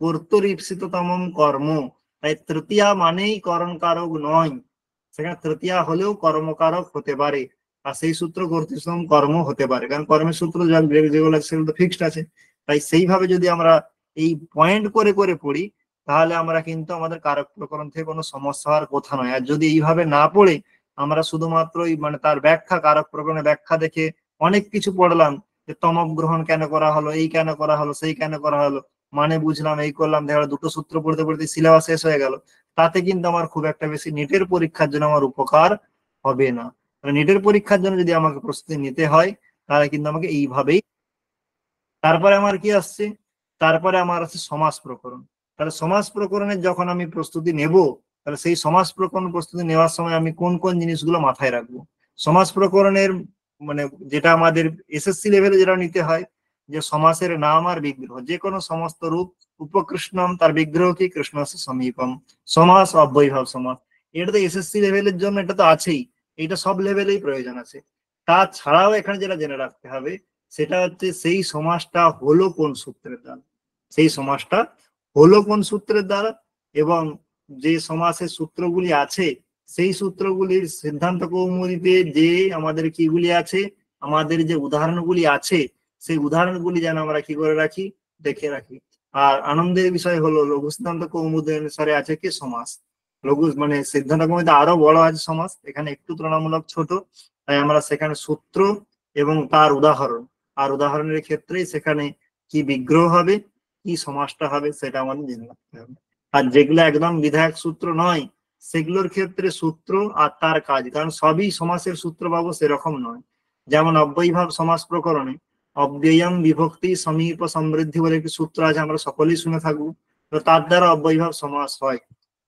কর্তৃপ্সিততম কর্ম। তাই তৃতীয়া মানেই করণ কারক নয়, সেখানে তৃতীয়া হলেও কর্মকারক হতে পারে, আর সেই সূত্র কর্তৃত্ব কর্ম হতে পারে, কারণ কর্মের সূত্র যেগুলো আছে সেগুলো তো ফিক্সড আছে। তাই সেইভাবে যদি আমরা এই পয়েন্ট করে করে পড়ি, তাহলে আমরা কিন্তু আমাদের কারক প্রকরণ থেকে কোনো সমস্যা হওয়ার কথা নয়। আর যদি এইভাবে না পড়ে আমরা শুধুমাত্র মানে তার ব্যাখ্যা, কারক প্রকরণের ব্যাখ্যা দেখে অনেক কিছু পড়লাম, যে তমক গ্রহণ কেন করা হলো, এই কেন করা হলো, সেই কেন করা হলো, মানে বুঝলাম, এই করলাম, দেখা গেলো দুটো সূত্র পড়তে পড়তে সিলেবাস শেষ হয়ে গেল, তাতে কিন্তু আমার খুব একটা বেশি নেটের পরীক্ষার জন্য আমার উপকার হবে না। নেটের পরীক্ষার জন্য যদি আমাকে প্রস্তুতি নিতে হয়, তাহলে কিন্তু আমাকে এইভাবেই। তারপরে আমার কি আসছে? তারপরে আমার আছে সমাস প্রকরণ। তাহলে সমাস প্রকরণের যখন আমি প্রস্তুতি নেব, তাহলে সেই সমাস প্রকরণ প্রস্তুতি নেওয়ার সময় আমি কোন কোন জিনিসগুলো মাথায় রাখবো? সমাস প্রকরণের মানে যেটা আমাদের এসএসসি লেভেলে যেটা নিতে হয়, যে সমাসের নাম আর বিগ্রহ, যে কোনো সমস্ত রূপ উপকৃষ্ণম, তার বিগ্রহ কি? কৃষ্ণস্য সমীপম। সমাস অব্যয়ীভাব সমাস, এটা তো এসএসসি লেভেলের জন্য, এটা তো আছেই, এটা সব লেভেলেই প্রয়োজন আছে। তাছাড়াও এখানে যেটা জেনে রাখতে হবে, সেটা হচ্ছে সেই সমাসটা হলো কোন সূত্রের দ্বারা, সেই সমাসটা হলো কোন সূত্রের দ্বারা, এবং যে সমাসের সূত্রগুলি আছে সেই সূত্রগুলির সিদ্ধান্ত কৌমুদীতে যে আমাদের কিগুলি আছে, আমাদের যে উদাহরণগুলি আছে, সেই উদাহরণগুলি যেন আমরা কি করে রাখি, দেখে রাখি। আর আনন্দের বিষয় হলো লঘু সিদ্ধান্ত কৌমুদী অনুসারে আছে কি সমাস, লঘু মানে সিদ্ধান্ত কৌমুদীতে আরো বড় আছে সমাস, এখানে একটু তুলনামূলক ছোট। তাই আমরা সেখানে সূত্র এবং তার উদাহরণ, আর উদাহরণের ক্ষেত্রেই সেখানে কি বিগ্রহ হবে, কি সমাসটা হবে, সেটা আমাদের জেনে রাখতে হবে। আর যেগুলো একদম বিধায়ক সূত্র নয়, সেগুলোর ক্ষেত্রে সূত্র আর তার কাজ, কারণ সবই সমাসের সূত্র পাবো সেরকম নয়। যেমন অব্যয়ীভাব সমাস প্রকরণে অব্যয়ম বিভক্তি সমীপ সমৃদ্ধি বলে একটি সূত্র আছে, আমরা সকলেই শুনে থাকবো, তো তার দ্বারা অব্যয়ীভাব সমাস হয়।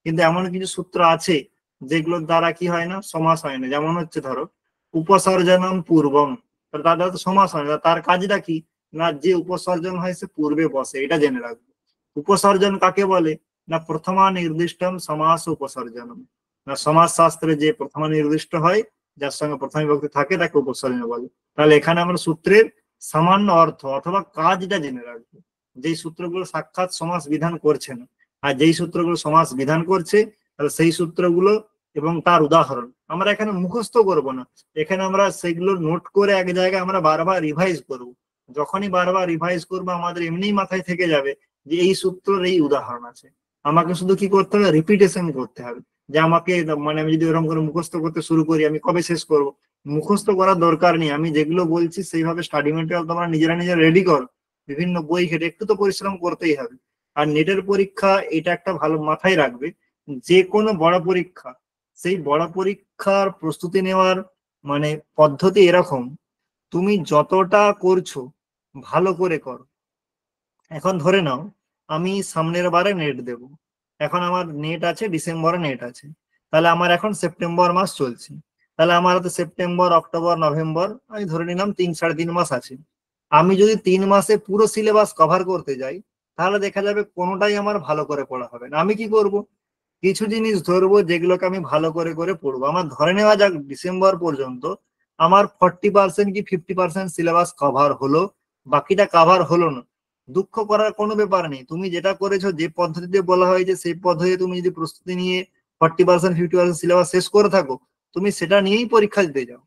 কিন্তু এমন কিছু সূত্র আছে যেগুলোর দ্বারা কি হয় না, সমাস হয় না। যেমন হচ্ছে ধরো উপসর্জনম পূর্বম, তার দ্বারা তো সমাস হয় না। তার কাজটা কি না, যে উপসর্জন হয় সে পূর্বে বসে, এটা জেনে রাখবো। উপসর্জন কাকে বলে না, প্রথমা নির্দিষ্টম সমাস উপসর্জনম, না সমাজ শাস্ত্রে যে প্রথমা নির্দিষ্ট হয়, যার সঙ্গে প্রথম বিভক্তি থাকে, তাকে উপসর্জন বলে। তাহলে এখানে আমরা সূত্রের সামান্য অর্থ অথবা কাজটা জেনে রাখবো, যেই সূত্রগুলো সাক্ষাৎ সমাস বিধান করছে না, আর যেই সূত্রগুলো সমাস বিধান করছে, তাহলে সেই সূত্রগুলো এবং তার উদাহরণ আমরা এখানে মুখস্থ করব না, এখানে আমরা সেগুলো নোট করে এক জায়গায় আমরা বারবার রিভাইজ করব। যখনই বারবার রিভাইজ করবো আমাদের এমনিই মাথায় থেকে যাবে যে এই সূত্রের এই উদাহরণ আছে। আমাকে শুধু কি করতে হবে, রিপিটেশন করতে হবে। যে আমাকে মানে আমি যদি ওরকম করে মুখস্থ করতে শুরু করি, আমি কবে শেষ করব? মুখস্থ করার দরকার নেই, আমি যেগুলো বলছি সেইভাবে স্টাডি মেটেরিয়াল তোমরা নিজেরা নিজেরা রেডি করো, বিভিন্ন বই ঘেটে, একটু তো পরিশ্রম করতেই হবে। আর নেটের পরীক্ষা এটা একটা ভালো মাথায় রাখবে, যে কোনো বড় পরীক্ষা, সেই বড় পরীক্ষার প্রস্তুতি নেওয়ার মানে পদ্ধতি এরকম, তুমি যতটা করছো ভালো করে করো। এখন ধরে নাও আমি সামনের বারে নেট দেব, এখন আমার নেট আছে, ডিসেম্বরে নেট আছে, তাহলে আমার এখন সেপ্টেম্বর মাস চলছে, তাহলে আমার হাতে সেপ্টেম্বর, অক্টোবর, নভেম্বর, আমি ধরে নিলাম 3-3.5 মাস আছে। আমি যদি 3 মাসে পুরো সিলেবাস কভার করতে যাই, তাহলে দেখা যাবে কোনোটাই আমার ভালো করে পড়া হবে না। আমি কি করব, কিছু জিনিস ধরবো যেগুলোকে আমি ভালো করে করে পড়বো। আমার ধরে নেওয়া যাক ডিসেম্বর পর্যন্ত আমার 40% কি 50% সিলেবাস কভার হলো, বাকিটা কভার হলো না। দুঃখ করার কোনো ব্যাপার নেই, তুমি যেটা করেছো, যে পদ্ধতিতে বলা হয়েছে সেই পদ্ধতিতে তুমি যদি প্রস্তুতি নিয়ে 40% 50% সিলেবাস শেষ করে থাকো, তুমি সেটা নিয়েই পরীক্ষা দিতে যাও।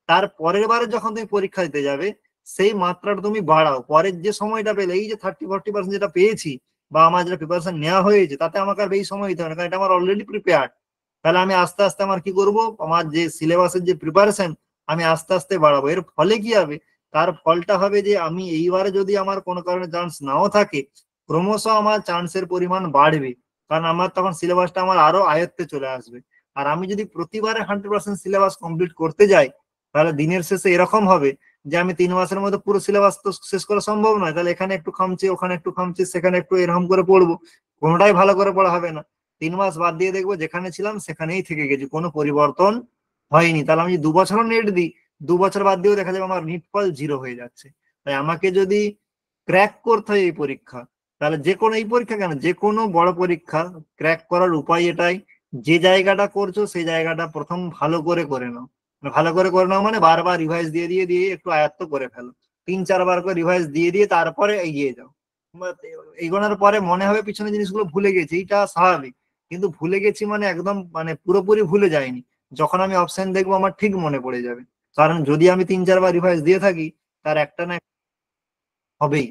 তার পরের বারে যখন তুমি পরীক্ষা দিতে যাবে সেই মাত্রাটা তুমি বাড়াও। পরের যে সময়টা পেলে, এই যে 30-40% যেটা পেয়েছি বা আমার যেটা প্রিপারেশন নেওয়া হয়েছে, তাতে আমাকে আর বেশি সময় দিতে হবে না, কারণ এটা আমার অলরেডি প্রিপেয়ার্ড। তাহলে আমি আস্তে আস্তে আমার কি করব, আমার যে সিলেবাসের যে প্রিপারেশন আমি আস্তে আস্তে বাড়াবো। এর ফলে কি হবে, তার ফলটা হবে যে আমি এইবারে যদি আমার কোনো কারণে চান্স নাও থাকে, ক্রমশ আমার চান্সের পরিমাণ বাড়বে, কারণ আমার তখন সিলেবাসটা আমার আরো আয়ত্তে চলে আসবে। আর আমি যদি প্রতিবারে 100% সিলেবাস কমপ্লিট করতে যাই, তাহলে দিনের শেষে এরকম হবে যে আমি 3 মাসের মধ্যে পুরো সিলেবাস তো শেষ করা সম্ভব নয়। তাহলে এখানে একটু খামছি, ওখানে একটু খামছি, সেখানে একটু এরকম করে পড়বো, কোনোটাই ভালো করে পড়া হবে না। 3 মাস বাদ দিয়ে দেখবো যেখানে ছিলাম সেখানেই থেকে গেছি, কোনো পরিবর্তন হয়নি। তাহলে আমি যদি 2 বছরও নেট দিই, 2 বছর বাদ দিয়েও দেখা যাবে আমার নিট ফল 0 হয়ে যাচ্ছে। তাই আমাকে যদি ক্র্যাক করতে হয় এই পরীক্ষা, তাহলে যে কোনো, এই পরীক্ষা কেন, যে কোনো বড় পরীক্ষা ক্র্যাক করার উপায় এটাই, যে জায়গাটা করছো সেই জায়গাটা প্রথম ভালো করে নাও। ভালো করে নাও মানে বারবার রিভাইজ দিয়ে দিয়ে দিয়ে একটু আয়ত্ত করে ফেলো, 3-4 বার করে রিভাইজ দিয়ে দিয়ে তারপরে এগিয়ে যাও। এগোনোর পরে মনে হবে পিছনে জিনিসগুলো ভুলে গেছি, এইটা স্বাভাবিক। কিন্তু ভুলে গেছি মানে একদম মানে পুরোপুরি ভুলে যায়নি। যখন আমি অপশন দেখবো আমার ঠিক মনে পড়ে যাবে, কারণ যদি আমি 3-4 বার রিভাইজ দিয়ে থাকি তার একটা না হবেই।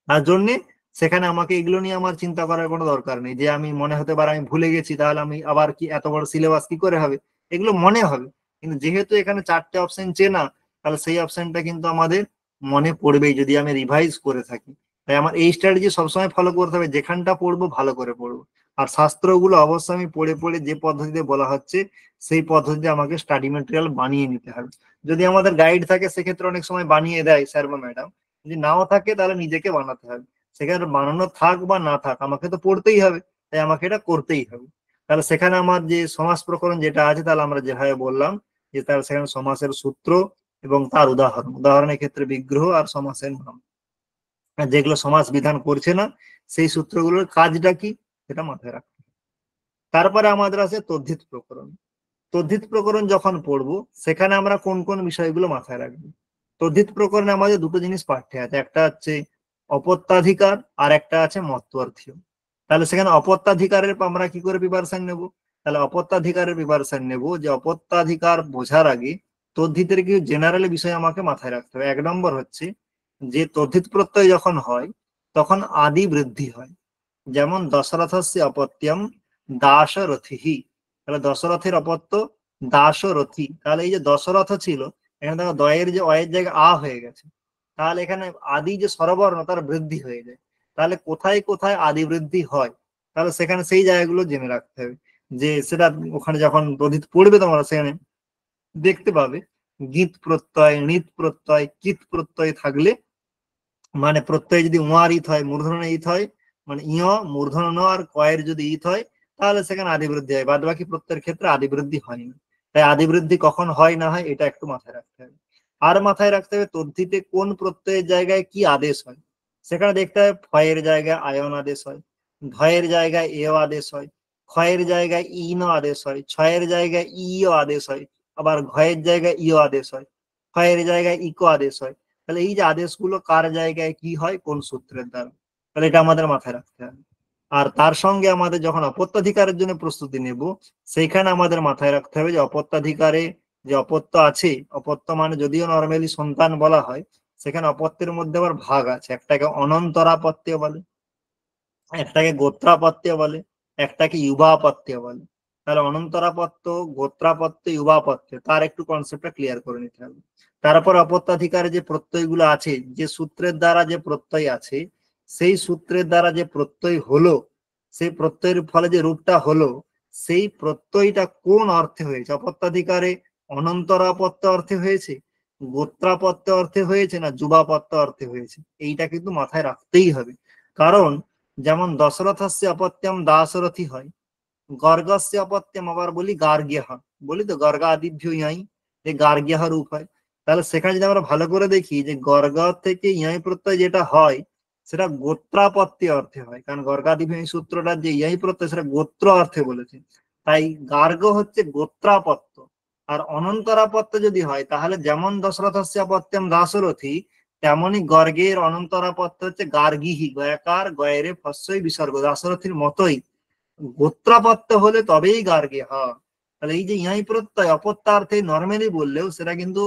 তার জন্য সেখানে আমাকে এগুলো নিয়ে আমার চিন্তা করার কোনো দরকার নেই যে আমি মনে হতে পারে আমি ভুলে গেছি, তাহলে আমি আবার কি এত বড় সিলেবাস কি করে হবে, এগুলো মনে হবে। কিন্তু যেহেতু এখানে 4টে অপশন চেনা, তাহলে সেই অপশনটা কিন্তু আমাদের মনে পড়বেই যদি আমি রিভাইজ করে থাকি। তাই আমার এই স্ট্র্যাটেজি সবসময় ফলো করতে হবে, যেখানটা পড়বো ভালো করে পড়বো। আর শাস্ত্রগুলো অবশ্যই আমি পড়ে পড়ে যে পদ্ধতিতে বলা হচ্ছে সেই পদ্ধতিতে আমাকে স্টাডি মেটেরিয়াল বানিয়ে নিতে হবে। যদি আমাদের গাইড থাকে সেক্ষেত্রে অনেক সময় বানিয়ে দেয় স্যার বা ম্যাডাম, যদি নাও থাকে তাহলে নিজেকে বানাতে হবে। সেখানে বানানো থাক বা না থাক আমাকে তো পড়তেই হবে, তাই আমাকে এটা করতেই হবে। তাহলে সেখানে আমার যে সমাস প্রকরণ যেটা আছে, তাহলে আমরা যেভাবে বললাম যে তার সেখানে সমাসের সূত্র এবং তার উদাহরণের ক্ষেত্রে বিগ্রহ আর সমাসের নাম, আর যেগুলো সমাস বিধান করছে না সেই সূত্রগুলোর কাজটা কি সেটা মাথায় রাখতে হবে। তারপরে আমাদের আছে তদ্ধিত প্রকরণ। তদ্ধিত প্রকরণ যখন পড়বো সেখানে আমরা কোন কোন বিষয়গুলো মাথায় রাখবো। তদ্ধিত প্রকরণে আমাদের দুটো জিনিস পাঠ্যে আছে, একটা হচ্ছে অপত্যাধিকার আর একটা আছে মত্বর্থীয়। তাহলে সেখানে অপত্যাধিকারের আমরা কি করে প্রিপারেশন নেব, তাহলে অপত্যাধিকারের প্রিপারেশন নেব যে অপত্যাধিকার বোঝার আগে তদ্ধিতের কিছু জেনারেল বিষয় আমাকে মাথায় রাখতে হবে। 1 নম্বর হচ্ছে যে তদ্ধিত প্রত্যয় যখন হয় তখন আদি বৃদ্ধি হয়। যেমন দশরথস্য অপত্যম দাশরথিহি, তাহলে দশরথের অপত্য দাশরথী। তাহলে এই যে দশরথ ছিল, এখানে দেখো দয়ের যে অয়ের জায়গায় আ হয়ে গেছে, তাহলে এখানে আদি যে স্বরবর্ণ তার বৃদ্ধি হয়ে যায়। তাহলে কোথায় কোথায় আদি বৃদ্ধি হয়, তাহলে সেখানে সেই জায়গাগুলো জেনে রাখতে হবে। যে সেটা ওখানে যখন তদ্ধিত পড়বে তোমরা সেখানে দেখতে পাবে গীত প্রত্যয়, নৃত প্রত্যয়, কিত প্রত্যয় থাকলে, মানে প্রত্যয় যদি উয়ার ইত হয়, মূর্ধন্য ইত হয়, মানে ইয় মূর্ধন্য ন আর কয়ের যদি ইত হয়, তাহলে সেখানে আদিবৃদ্ধি হয়। বাদ বাকি প্রত্যয়ের ক্ষেত্রে আদিবৃদ্ধি হয় না। তাই আদিবৃদ্ধি কখন হয় না হয় এটা একটু মাথায় রাখতে হবে। আর মাথায় রাখতে হবে তদ্ধিতে কোন প্রত্যয়ের জায়গায় কি আদেশ হয়। সেখানে দেখতে হবে ফয়ের জায়গায় আয়ন আদেশ হয়, ধয়ের জায়গায় এও আদেশ হয়, ক্ষয়ের জায়গায় ইন আদেশ হয়, ছয়ের জায়গায় ইও আদেশ হয়, আবার ঘয়ের জায়গায় ইও আদেশ হয়, ক্ষয়ের জায়গায় ইকো আদেশ হয়। তাহলে এই যে আদেশগুলো কার জায়গায় কি হয় কোন সূত্রের দ্বারা, তাহলে এটা আমাদের মাথায় রাখতে হবে। আর তার সঙ্গে আমাদের যখন অপত্যাধিকারের জন্য প্রস্তুতি নেব, সেইখানে আমাদের মাথায় রাখতে হবে যে অপত্যাধিকারে যে অপত্য আছে, অপত্য মানে যদিও নর্মালি সন্তান বলা হয়, সেখানে অপত্যের মধ্যে আবার ভাগ আছে। একটাকে অনন্তরাপত্য বলে, একটাকে গোত্রাপত্য বলে, একটাকে ইউবাপত্য বলে। তাহলে অনন্তরাপত্য, গোত্রাপত্য, ইউবাপত্য, তার একটু কনসেপ্টটা ক্লিয়ার করে নিতে হবে। তারপর অপত্যাধিকারে যে প্রত্যয়গুলো আছে, যে সূত্রের দ্বারা যে প্রত্যয় আছে, সেই সূত্রের দ্বারা যে প্রত্যয় হলো, সেই প্রত্যয়ের ফলে যে রূপটা হলো, সেই প্রত্যয়টা কোন অর্থে হয়েছে। অপত্যাধিকারে অনন্তরাপত্য অর্থে হয়েছে, গোত্রাপত্য অর্থে হয়েছে, না যুবাপত্য অর্থে হয়েছে, এইটা কিন্তু মাথায় রাখতেই হবে। কারণ যেমন দশরথস্য অপত্যম দাশরথী হয়, গর্গস্য অপত্যম আবার বলি গার্গ্যহ, বলি তো গর্গাদিভ্য ইয়াই, যে গার্গ্যহ রূপ হয়। তাহলে সেখানে যদি আমরা ভালো করে দেখি যে গর্গ থেকে ইয়াই প্রত্যয় যেটা হয় সেটা গোত্রাপত্য অর্থে হয়, কারণ গর্গাদিভ্য এই সূত্রটা যে ইয়াই প্রত্যয় সেটা গোত্র অর্থে বলেছে। তাই গার্গ হচ্ছে গোত্রাপত্য। আর অনন্তরাপত্য যদি হয় তাহলে যেমন দশরথস্য অপত্যম দাশরথী, তেমনি গর্গের অনন্তরাপত্য হচ্ছে গার্গিহি, গয়াকার গয়েরে ফস্যই বিসর্গ, দাশরথীর মতোই গোত্রাপত্য হলে তবেই গার্গে হয়। তাহলে এই যে ইহাই প্রত্যয় অপত্যার্থে নর্মালি বললেও সেটা কিন্তু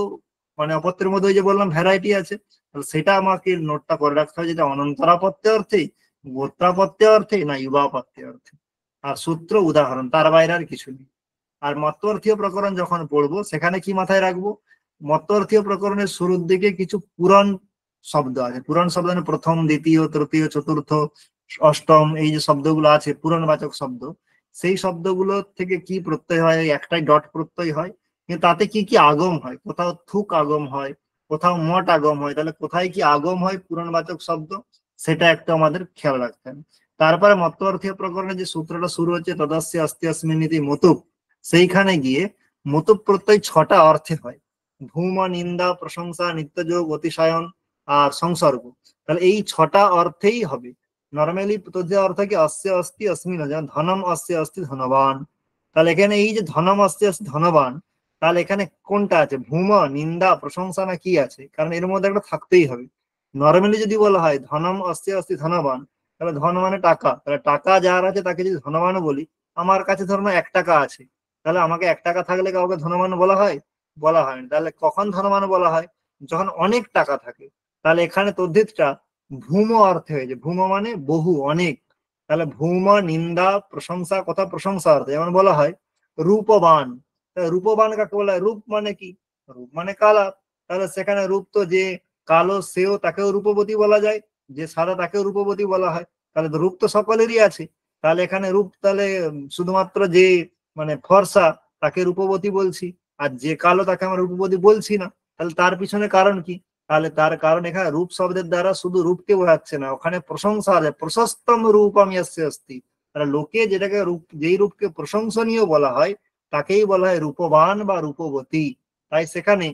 মানে অপত্যের মধ্যে ওই যে বললাম ভ্যারাইটি আছে, তাহলে সেটা আমাকে নোটটা করে রাখতে হবে, যেটা অনন্তরাপত্য অর্থে, গোত্রাপত্য অর্থে, না যুবাপত্য অর্থে। আর সূত্র উদাহরণ, তার বাইরে আর কিছু নেই। আর মত্বর্থীয় প্রকরণ যখন পড়বো সেখানে কি মাথায় রাখবো, মত্বর্থীয় প্রকরণের শুরুর দিকে কিছু পুরাণ শব্দ আছে। পুরাণ শব্দ মানে প্রথম, দ্বিতীয়, তৃতীয়, চতুর্থ, অষ্টম, এই যে শব্দগুলো আছে পুরাণবাচক শব্দ, সেই শব্দগুলো থেকে কি প্রত্যয় হয়, একটাই ডট প্রত্যয় হয়, কিন্তু তাতে কি কি আগম হয়, কোথাও থুক আগম হয়, কোথাও মঠ আগম হয়, তাহলে কোথায় কি আগম হয় পুরাণবাচক শব্দ, সেটা একটু আমাদের খেয়াল রাখতে হবে। তারপরে মত্বর্থীয় প্রকরণে যে সূত্রটা শুরু হচ্ছে তদস্য অস্তি অস্মিনিতি মতুপ, সেইখানে গিয়ে মতুপ প্রত্যয় 6টা অর্থে হয়, ভূম, নিন্দা, প্রশংসা, নিত্যযোগ, অতিশয়ন আর সংসর্গ। তাহলে এই 6টা অর্থেই হবে। নর্মালি তদ্ধিত অর্থ কি অস্য অস্তি অস্মিন, যেমন ধনম অস্য অস্তি ধনবান, তাহলে এখানে এই যে ধনম অস্য অস্তি ধনবান, তাহলে এখানে কোনটা আছে, ভূম, নিন্দা, প্রশংসা না কি আছে, কারণ এর মধ্যে একটা থাকতেই হবে। নর্মালি যদি বলা হয় ধনম অস্য অস্তি ধনবান, তাহলে ধন মানে টাকা, তাহলে টাকা যার আছে তাকে যদি ধনবান বলি, আমার কাছে ধরুন 1 টাকা আছে, তাহলে আমাকে 1 টাকা থাকলে কাউকে ধনবান বলা হয়? বলা হয় না। তাহলে কখন ধনবান বলা হয়, যখন অনেক টাকা থাকে। তাহলে এখানে তদ্ধিতটা ভূম অর্থে হয়েছে, ভূম মানে বহু, অনেক। তাহলে ভূম, নিন্দা, প্রশংসা, কথা প্রশংসা অর্থে, যেমন বলা হয় রূপবান। রূপবান কাকে বলা হয়, রূপ মানে কি, রূপ মানে কালা, তাহলে সেখানে রূপ তো যে কালো সেও তাকেও রূপবতী বলা যায়, যে সাদা তাকেও রূপবতী বলা হয়, তাহলে তো রূপ তো সকলেরই আছে। তাহলে এখানে রূপ তাহলে শুধুমাত্র যে মানে ফর্সা তাকে রূপবতী বলছি, আর যে কালো তাকে আমরা রূপবতী বলছি না। তাহলে তার পিছনে কারণ কি, তাহলে তার কারণ এখানে রূপ শব্দের দ্বারা শুধু রূপকে বোঝাচ্ছে না, ওখানে প্রশংসা আছে, প্রশস্তম রূপম ইয়স্য অস্তি। তাহলে লোকে যেটাকে রূপ, যেই রূপকে প্রশংসনীয় বলা হয় তাকেই বলা হয় রূপবান বা রূপবতী। তাই সেখানে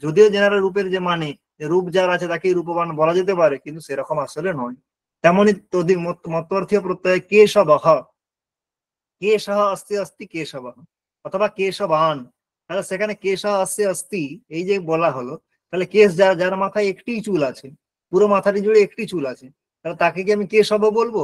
যদিও জেনারেল রূপের যে মানে রূপ যার আছে তাকেই রূপবান বলা যেতে পারে, কিন্তু সেরকম আসলে নয়। তেমনি তদি মত্বর্থীয় প্রত্যয় কেশবহ, কেশহ অস্তি অস্তি কেশবহ, অথবা কেশবান। তাহলে সেখানে কেশ অস্তি অস্তি এই যে বলা হলো, তাহলে কেশ যার, যার মাথায় একটি চুল আছে, পুরো মাথাটি জুড়ে একটি চুল আছে, তাহলে তাকে কি আমি কেশব বলবো?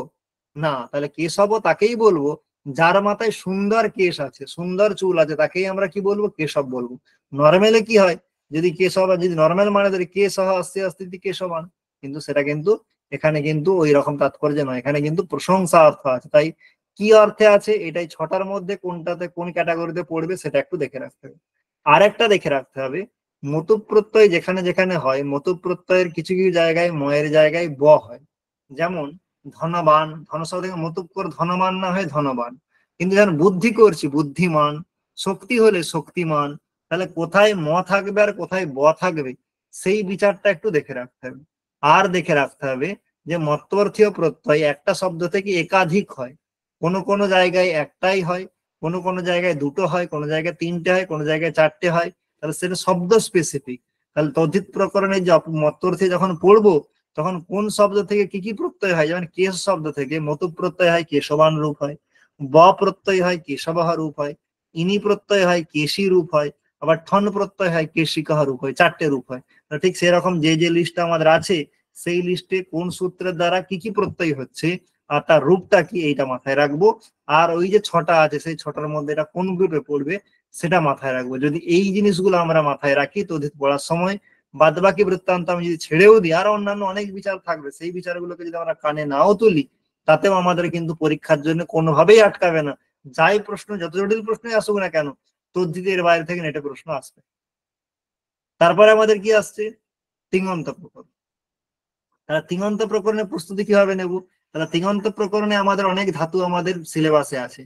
না, তাহলে কেশব তাকেই বলবো যার মাথায় সুন্দর কেশ আছে, সুন্দর চুল আছে, তাকেই আমরা কি বলবো, কেশব বলবো। নর্মালে কি হয়, যদি কেশব, যদি নর্মাল মানে ধরি কেশহ অস্তি অস্তি কেশবান, কিন্তু সেটা কিন্তু এখানে কিন্তু ওই রকম তাৎপর্য নয়, এখানে কিন্তু প্রশংসা অর্থ আছে। তাই কি অর্থে আছে, এটাই 6টার মধ্যে কোনটাতে কোন ক্যাটাগরিতে পড়বে সেটা একটু দেখে রাখতে হবে। আর একটা দেখে রাখতে হবে, মতুপ প্রত্যয় যেখানে যেখানে হয়, মতুপ প্রত্যয়ের কিছু কিছু জায়গায় ময়ের জায়গায় ব হয়। যেমন ধনবান, ধন শব্দ থেকে মতুপ করে ধনবান না হয় ধনবান, কিন্তু যখন বুদ্ধি করছি বুদ্ধিমান, শক্তি হলে শক্তিমান, তাহলে কোথায় ম থাকবে আর কোথায় ব থাকবে সেই বিচারটা একটু দেখে রাখতে হবে। আর দেখে রাখতে হবে যে মত্বর্থীয় প্রত্যয় একটা শব্দ থেকে একাধিক হয়, কোনো কোনো জায়গায় একটাই হয়, কোনো কোনো জায়গায় দুটো হয়, কোনো জায়গায় 3টে হয়, কোনো জায়গায় 4টে হয়, তাহলে সেটা শব্দ স্পেসিফিক। তাহলে তদ্ধিত প্রকরণে মত্বর্থী যখন পড়বো তখন কোন শব্দ থেকে কি কি প্রত্যয় হয়, যেমন কেশ শব্দ থেকে মতুপ প্রত্যয় হয় কেশবান রূপ হয়, ব প্রত্যয় হয় কেশবহ রূপ হয়, ইনি প্রত্যয় হয় কেশী রূপ হয়, আবার ঠন প্রত্যয় হয় কেশিকাহ রূপ হয়, 4টে রূপ হয়। ঠিক সেরকম যে যে লিস্ট আমাদের আছে সেই লিস্টে কোন সূত্রের দ্বারা কি কি প্রত্যয় হচ্ছে আর তার রূপটা কি, এইটা মাথায় রাখবো। আর ওই যে 6টা আছে সেই 6টার মধ্যে এটা কোন গ্রুপে পড়বে সেটা মাথায় রাখবো। যদি এই জিনিসগুলো আমরা মাথায় রাখি তো পড়ার সময় বাদ বাকি বৃত্তান্ত আমি যদি ছেড়েও দিই, আর অন্যান্য অনেক বিচার থাকবে, সেই বিচারগুলোকে যদি আমরা কানে নাও তুলি, তাতেও আমাদের কিন্তু পরীক্ষার জন্য কোনোভাবেই আটকাবে না। যাই প্রশ্ন, যত জটিল প্রশ্নই আসুক না কেন, তদ্ধিতের বাইরে থেকে নেটে প্রশ্ন আসবে। তারপরে আমাদের কি আসছে, তিঙন্ত প্রকরণ। তাহলে তিঙন্ত প্রকরণের প্রস্তুতি কিভাবে নেব, তাহলে তিঙন্ত প্রকরণে আমাদের অনেক ধাতু আমাদের সিলেবাসে আছে,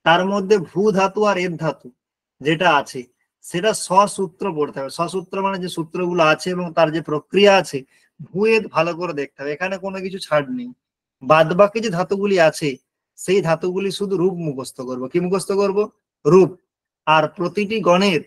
তার মধ্যে ভূ ধাতু আর এর ধাতু যেটা আছে সেটা সসূত্র পড়তে হবে। সসূত্র মানে যে সূত্রগুলো আছে এবং তার যে প্রক্রিয়া আছে ভূয়ের ভালো করে দেখতে হবে, এখানে কোনো কিছু ছাড় নেই। বাদ বাকি যে ধাতুগুলি আছে সেই ধাতুগুলি শুধু রূপ মুখস্থ করব। কি মুখস্থ করব, রূপ। আর প্রতিটি গণের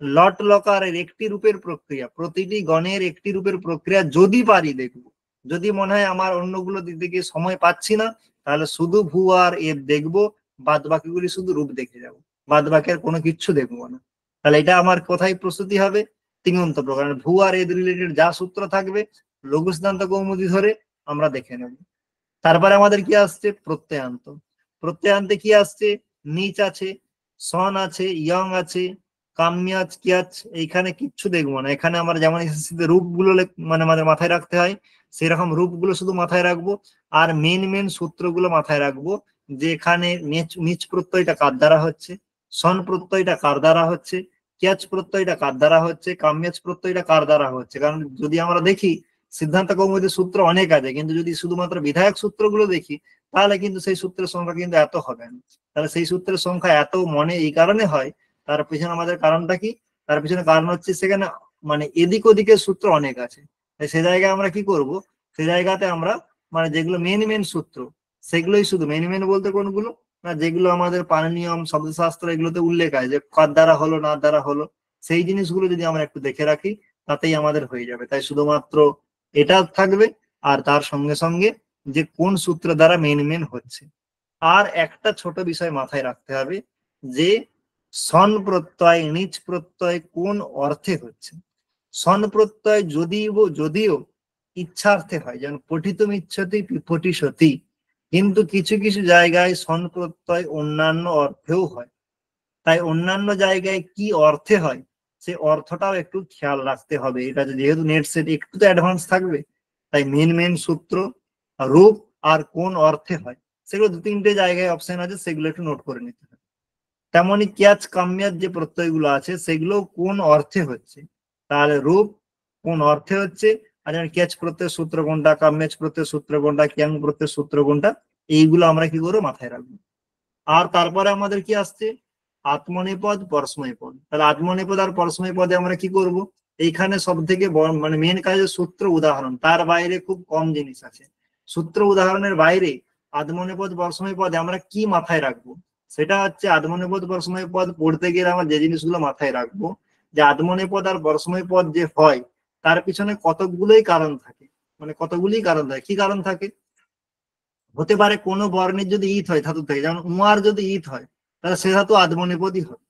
লট লকারের একটি রূপের প্রক্রিয়া, প্রতিটি গণের একটি রূপের প্রক্রিয়া যদি পারি দেখবো। যদি মনে হয় আমার অন্যগুলো দিকে সময় পাচ্ছি না, তাহলে শুধু ভূ আর এর দেখবো, বাদ বাকিগুলি শুধু রূপ দেখে যাবো, বাদ বাকি আর কোনো কিচ্ছু দেখবো না। তাহলে এটা আমার কোথায় প্রস্তুতি হবে, তিঙন্ত প্রকরণ। ভূ আর এর রিলেটেড যা সূত্র থাকবে লঘু সিদ্ধান্ত কৌমুদি ধরে আমরা দেখে নেব। তারপরে আমাদের কি আসছে, প্রত্যয়ান্ত। প্রত্যয়ান্তে কি আসছে, নিচ আছে, সন আছে, ইয়ং আছে, কাম্যাচ, কিয়াচ, এইখানে কিচ্ছু দেখবো না। এখানে আমরা যেমন এসএসসিতে রূপগুলো মানে আমাদের মাথায় রাখতে হয়, সেরকম রূপগুলো শুধু মাথায় রাখবো। আর মেন মেন সূত্রগুলো মাথায় রাখবো, যে এখানে নিচ প্রত্যয়টা কার দ্বারা হচ্ছে, সন প্রত্যয়টা কার দ্বারা হচ্ছে, ক্যাচ প্রত্যয়টা কার দ্বারা হচ্ছে, কাম্যাচ প্রত্যয়টা কার দ্বারা হচ্ছে। কারণ যদি আমরা দেখি সিদ্ধান্ত কৌমুদীর সূত্র অনেক আছে, কিন্তু যদি শুধুমাত্র বিধায়ক সূত্রগুলো দেখি তাহলে কিন্তু সেই সূত্রের সংখ্যা কিন্তু এত হবে না। তাহলে সেই সূত্রের সংখ্যা এত মনে এই কারণে হয়, তার পিছনে আমাদের কারণটা কি, তার পিছনে কারণ হচ্ছে সেখানে মানে এদিক ওদিকের সূত্র অনেক আছে। সে জায়গায় আমরা কি করব, সে জায়গাতে আমরা মানে যেগুলো মেন মেন সূত্র সেগুলোই শুধু মেন মেন বলতে কোনগুলো না, যেগুলো আমাদের পাণিনিয়ম শব্দশাস্ত্র এগুলোতে উল্লেখ আছে যে কার দ্বারা হলো না দ্বারা হলো, সেই জিনিসগুলো যদি আমরা একটু দেখে রাখি তাতেই আমাদের হয়ে যাবে। তাই শুধুমাত্র এটা থাকবে, আর তার সঙ্গে সঙ্গে যে কোন সূত্র দ্বারা মেন মেন হচ্ছে। আর একটা ছোট বিষয় মাথায় রাখতে হবে, যে সন প্রত্যয় নিচ প্রত্যয় কোন অর্থে হচ্ছে। সন প্রত্যয় যদিও ইচ্ছার্থে হয়, যেমন পঠিতুম ইচ্ছতি পিপঠিসতি, কিন্তু কিছু কিছু জায়গায় সন প্রত্যয় অন্যান্য অর্থেও হয়। তাই অন্যান্য জায়গায় কি অর্থে হয় সে অর্থটাও একটু খেয়াল রাখতে হবে। এটা যেহেতু নেট সেট একটু তো অ্যাডভান্স থাকবে, তাই মেন মেন সূত্র, রূপ আর কোন অর্থে হয় সেগুলো দু তিনটে জায়গায় অপশন আছে, সেগুলো একটু নোট করে নিতে হবে। তেমনই ক্যাচ কাম্যাচ যে প্রত্যয়গুলো আছে সেগুলো কোন অর্থে হচ্ছে, তাহলে রূপ কোন অর্থে হচ্ছে, আর যেমন ক্যাচ প্রত্যয়ের সূত্র কোনটা, কাম্যাচ প্রত্যয়ের সূত্র কোনটা, ক্যাং প্রত্যয়ের সূত্র কোনটা, এইগুলো আমরা কি করবো মাথায় রাখবো। আর তারপরে আমাদের কি আসছে, আত্মনেপদ পরস্ময় পদ। তাহলে আত্মনেপদ আর পরস্ময় পদে আমরা কি করব, এইখানে সব থেকে মানে মেন কাজের সূত্র উদাহরণ, তার বাইরে খুব কম জিনিস আছে। সূত্র উদাহরণের বাইরে আত্মনেপদ পরস্ময় পদে আমরা কি মাথায় রাখবো, সেটা হচ্ছে আত্মনেপদ পরস্ময় পদ পড়তে গেলে আমরা যে জিনিসগুলো মাথায় রাখবো, যে আত্মনেপদ আর পরস্ময় পদ যে হয় তার পিছনে কতগুলোই কারণ থাকে। মানে কতগুলি কারণ থাকে, কি কারণ থাকে, হতে পারে কোনো বর্ণের যদি ইত হয় ধাতু থেকে, যেমন উমার যদি ইত হয় তাহলে সে ধাতু আদমনেপদী হবে,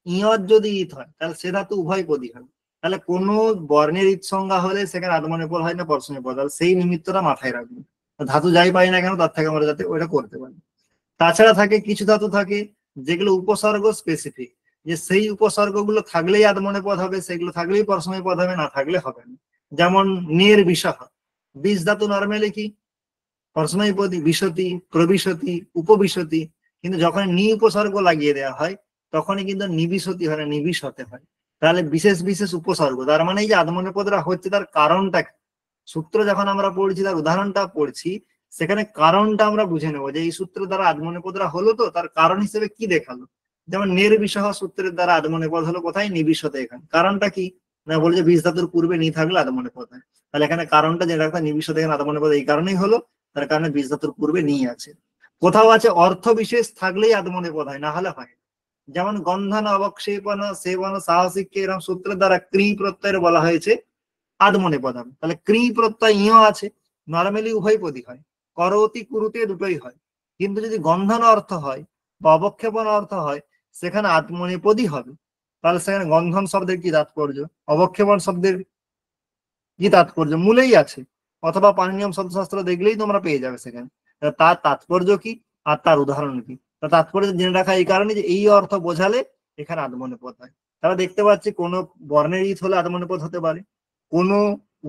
ইয়র যদি ইত হয় তাহলে সে ধাতু উভয় পদী হবে। তাহলে কোনো বর্ণের ইত সংজ্ঞা হলে সেখানে আদমনেপদ হয় না পরস্ময়পদ, তাহলে সেই নিমিত্তটা মাথায় রাখবে। ধাতু যাই পাই না কেন তার থেকে আমরা যাতে ওইটা করতে পারি। তাছাড়া থাকে কিছু ধাতু থাকে যেগুলো উপসর্গ স্পেসিফিক, যে সেই উপসর্গগুলো থাকলেই আদমনেপদ হবে, সেগুলো থাকলেই পরস্ময়পদ হবে, না থাকলে হবে না। যেমন নের বিশাহ, বিষ ধাতু নর্মালি কি পরস্মৈপদী, বিশতি, প্রবিশতি, উপবিশতি, কিন্তু যখন নি উপসর্গ লাগিয়ে দেওয়া হয় তখনই কিন্তু নিবিশতি হয় না, নিবিশতে হয়। তাহলে বিশেষ বিশেষ উপসর্গ, তার মানে এই যে আদমনেপদরা হচ্ছে তার কারণটা কি? সূত্র যখন আমরা পড়ছি তার উদাহরণটা পড়ছি, সেখানে কারণটা আমরা বুঝে নেবো যে এই সূত্র দ্বারা আদমনেপদরা হলো, তো তার কারণ হিসেবে কি দেখালো। যেমন নির্বিষহ সূত্রের দ্বারা আদমনেপদ হলো কোথায়, নিবিশতে, এখানে কারণটা কি না, বলে যে বীজ ধাতুর পূর্বে নি থাকলে আদমনেপদ হয়। তাহলে এখানে কারণটা যেটা নিবিশতে, এখানে আদমনেপদ এই কারণেই হলো, তার কারণে বীজ ধাতুর পূর্বে নিয়ে আছে। কোথাও আছে অর্থ বিশেষ থাকলেই আদমনেপদ হয়, না হলে হয়। যেমন গন্ধন, অবক্ষেপন, সেবন, সাহসিককে এরকম সূত্রের দ্বারা ক্রি প্রত্যয়ের বলা হয়েছে আদমনেপদ হবে। তাহলে ক্রি প্রত্যয় ইয় আছে, নর্মালি উভয় পদী হয়, করতি কুরুতে দুটোই হয়। কিন্তু যদি গন্ধন অর্থ হয় বা অবক্ষেপন অর্থ হয় সেখানে আত্মনেপদই হবে। তাহলে সেখানে গন্ধন শব্দের কি তাৎপর্য, অবক্ষেপন শব্দের কি তাৎপর্য, মূলেই আছে, অথবা পাণিনিয়ম শব্দশাস্ত্র দেখলেই তোমরা পেয়ে যাবে সেখানে তার তাৎপর্য কি আর তার উদাহরণ কি। তার তাৎপর্য জেনে রাখা এই কারণে যে এই অর্থ বোঝালে এখানে আদমনেপদ হয়। তারা দেখতে পাচ্ছি কোন বর্ণের ঈদ হলে আদমনেপদ হতে পারে, কোন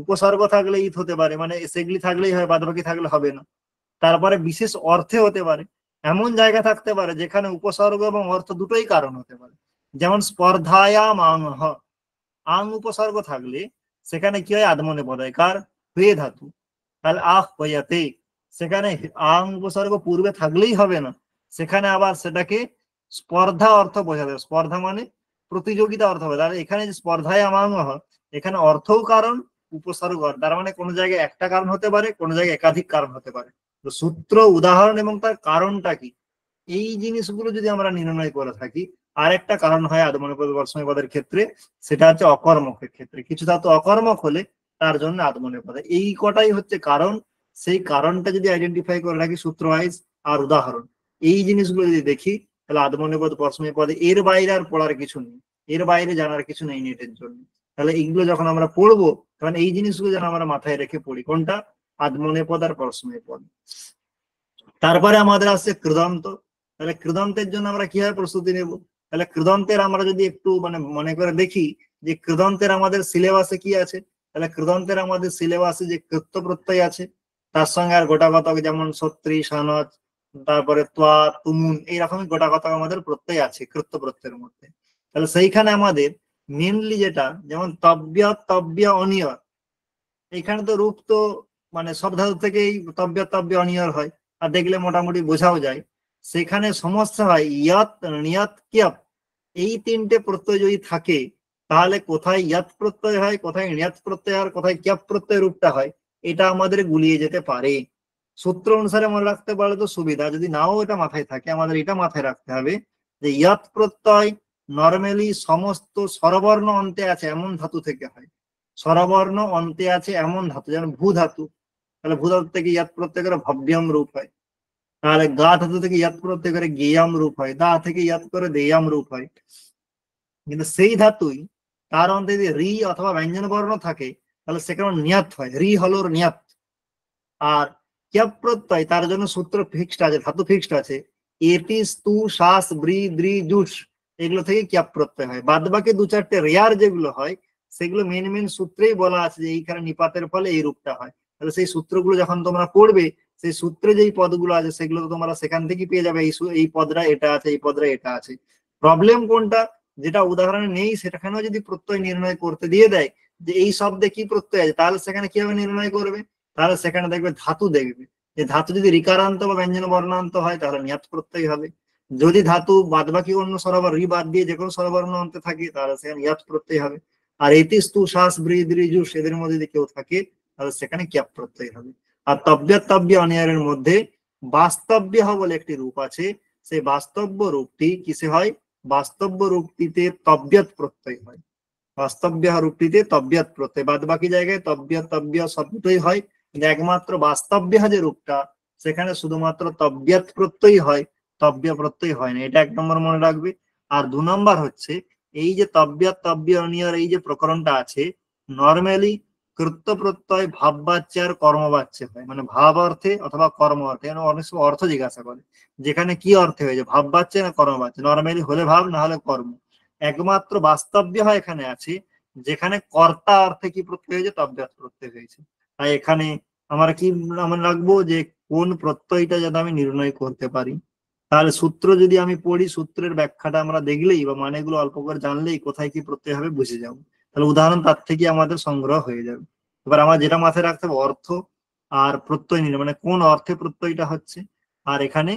উপসর্গ থাকলে ঈদ হতে পারে, মানে সেগুলি থাকলেই হয়, বাদবাকি থাকলে হবে না। তারপরে বিশেষ অর্থে হতে পারে, এমন জায়গা থাকতে পারে যেখানে উপসর্গ এবং অর্থ দুটোই কারণ হতে পারে। যেমন স্পর্ধায়াম আং, আং উপসর্গ থাকলে সেখানে কি হয়, আদমনেপদ হয়, কার, হয়ে ধাতু। তাহলে আহ হইয়াতে, সেখানে আং উপসর্গ পূর্বে থাকলেই হবে না, সেখানে আবার সেটাকে স্পর্ধা অর্থ বোঝাবে, স্পর্ধা মানে প্রতিযোগিতা অর্থ হবে। তাহলে এখানে যে স্পর্ধায় আমাং, এখানে অর্থও কারণ, উপসর্গ, তার মানে কোনো জায়গায় একটা কারণ হতে পারে, কোনো জায়গায় একাধিক কারণ হতে পারে। তো সূত্র, উদাহরণ এবং তার কারণটা কি, এই জিনিসগুলো যদি আমরা নির্ণয় করে থাকি। আরেকটা কারণ হয় আদমনেপদ পরস্মৈপদের ক্ষেত্রে, সেটা হচ্ছে অকর্মকের ক্ষেত্রে, কিছু ধাতু অকর্মক হলে তার জন্য আদমনেপদ। এই কটাই হচ্ছে কারণ। সেই কারণটা যদি আইডেন্টিফাই করে রাখি সূত্র ওয়াইজ আর উদাহরণ, এই জিনিসগুলো যদি দেখি, তাহলে আদমনেপদ পরস্মৈপদে এর বাইরে আর পড়ার কিছু নেই, এর বাইরে জানার কিছু নেই নেটের জন্য। তাহলে এইগুলো যখন আমরা পড়বো তখন এই জিনিসগুলো যেন আমরা মাথায় রেখে পড়ি, কোনটা, আদমনেপদ আর পরস্মৈপদ। তারপরে আমাদের আসছে কৃদন্ত। তাহলে কৃদন্তের জন্য আমরা কিভাবে প্রস্তুতি নেব, তাহলে কৃদন্তের আমরা যদি একটু মানে মনে করে দেখি যে কৃদন্তের আমাদের সিলেবাসে কি আছে, তাহলে কৃদন্তের আমাদের সিলেবাসে যে কৃত্য প্রত্যয় আছে, তার সঙ্গে আর গোটা কতক যেমন সত্রী সানজ, তারপরে ত্বা তুমুন, এইরকমই গোটা কতক আমাদের প্রত্যয় আছে কৃত্য প্রত্যয়ের মধ্যে। তাহলে সেইখানে আমাদের মেনলি যেটা যেমন তব্য তব্য অনিয়র, এখানে তো রূপ তো মানে সব ধাতু থেকেই তব্য তব্য অনিয়র হয়, আর দেখলে মোটামুটি বোঝাও যায়। সেখানে সমস্যা হয় ইয়াত নিয়াত কিয়াত, এই তিনটে প্রত্যয় যদি থাকে তাহলে কোথায় ইয়াত প্রত্যয় হয়, কোথায় নিয়াত প্রত্যয় হয়, কোথায় কিয়াপ প্রত্যয় রূপটা হয়, এটা আমাদের গুলিয়ে যেতে পারে। সূত্র অনুসারে মনে রাখতে পারলে তো সুবিধা, যদি নাও এটা মাথায় থাকে আমাদের এটা মাথায় রাখতে হবে যে ইয়াত প্রত্যয় নর্মালি সমস্ত স্বরবর্ণ অন্তে আছে এমন ধাতু থেকে হয়। স্বরবর্ণ অন্তে আছে এমন ধাতু, যেমন ভূ ধাতু, তাহলে ভূ ধাতু থেকে ইয়াত প্রত্যয় করে ভব্যম রূপ হয়। তাহলে গা ধাতু থেকে ইয়াত প্রত্যয় করে গেয়াম রূপ হয়, দা থেকে ইয়াত করে দেয়াম রূপ হয়। কিন্তু সেই ধাতুই তার অন্তে যদি রি অথবা ব্যঞ্জন বর্ণ থাকে তাহলে সেখানে নিয়াত হয়, রি হলো নিয়াত। আর ক্যাপ প্রত্যয় তার জন্য সূত্র ফিক্সড আছে, ধাতু ফিক্সড আছে, এটি স্তু শ্বাস ব্রি দ্রি জুস, এগুলো থেকে ক্যাপ প্রত্যয় হয়। বাদ বাকি দু চারটে রেয়ার যেগুলো হয় সেগুলো মেন মেন সূত্রেই বলা আছে যে এইখানে নিপাতের ফলে এই রূপটা হয়। তাহলে সেই সূত্রগুলো যখন তোমরা পড়বে, সেই সূত্রে যেই পদগুলো আছে সেগুলো তো তোমরা সেখান থেকে পেয়ে যাবে, এই পদরা এটা আছে, এই পদরা এটা আছে। প্রবলেম কোনটা, যেটা উদাহরণে নেই সেটাখানেও যদি প্রত্যয় নির্ণয় করতে দিয়ে দেয় যে এই শব্দে কি প্রত্যয় আছে, তাহলে সেখানে কিভাবে নির্ণয় করবে, তাহলে সেখানে দেখবে ধাতু দেখবে, যে ধাতু যদি রিকারান্ত বা ব্যঞ্জন বর্ণান্ত হয় তাহলে নিয়াত প্রত্যয় হবে। যদি ধাতু বাদ বাকি অন্য স্বরবর্ণ রি বাদ দিয়ে যে কোনো স্বরবর্ণ অন্তে থাকে তাহলে সেখানে ইয়াত প্রত্যয় হবে। আর এতি স্তু শ্বাস ব্রি দ্রি জুস এদের মধ্যে যদি কেউ থাকে তাহলে সেখানে ক্যাপ প্রত্যয় হবে। আর তব্য অনিয়ারের মধ্যে বাস্তব্য বলে একটি রূপ আছে, সেই বাস্তব্য রূপটি কিসে হয়, বাস্তব্য রূপটিতে তব্যত প্রত্যয় হয়। বাস্তব্য রূপটিতে তব্যত প্রত্যয়, বাদ বাকি জায়গায় তব্য শব্দই হয়, কিন্তু একমাত্র বাস্তব্য যে রূপটা সেখানে শুধুমাত্র তব্যত প্রত্যয় হয়, তব্য প্রত্যয় হয় না, এটা এক নম্বর মনে রাখবে। আর দু নম্বর হচ্ছে এই যে তব্য অনিয়র এই যে প্রকরণটা আছে, নর্মালি কৃত্য প্রত্যয় ভাব বাচ্চে আর কর্ম বাচ্চে হয়, মানে ভাব অর্থে অথবা কর্ম অর্থে, অনেক সময় অর্থ জিজ্ঞাসা করে যেখানে কি অর্থে হয়েছে, ভাব বাচ্চে না কর্ম বাচ্চে, নর্মালি হলে ভাব না হলে কর্ম। একমাত্র বাস্তব্য হয় এখানে আছে যেখানে কর্তা অর্থে কি প্রত্যয় হয়েছে, তব্যত প্রত্যয় হয়েছে। তাই এখানে আমরা কি আমরা রাখবো যে কোন প্রত্যয়টা যাতে আমি নির্ণয় করতে পারি। তাহলে সূত্র যদি আমি পড়ি, সূত্রের ব্যাখ্যাটা আমরা দেখলেই বা মানেগুলো অল্প করে জানলেই কোথায় কি প্রত্যয় হবে বুঝে যাবো, তাহলে উদাহরণ তার থেকে আমাদের সংগ্রহ হয়ে যাবে। এবার আমার যেটা মাথায় রাখতে হবে অর্থ আর প্রত্যয় নির্ণয়, মানে কোন অর্থে প্রত্যয়টা হচ্ছে, আর এখানে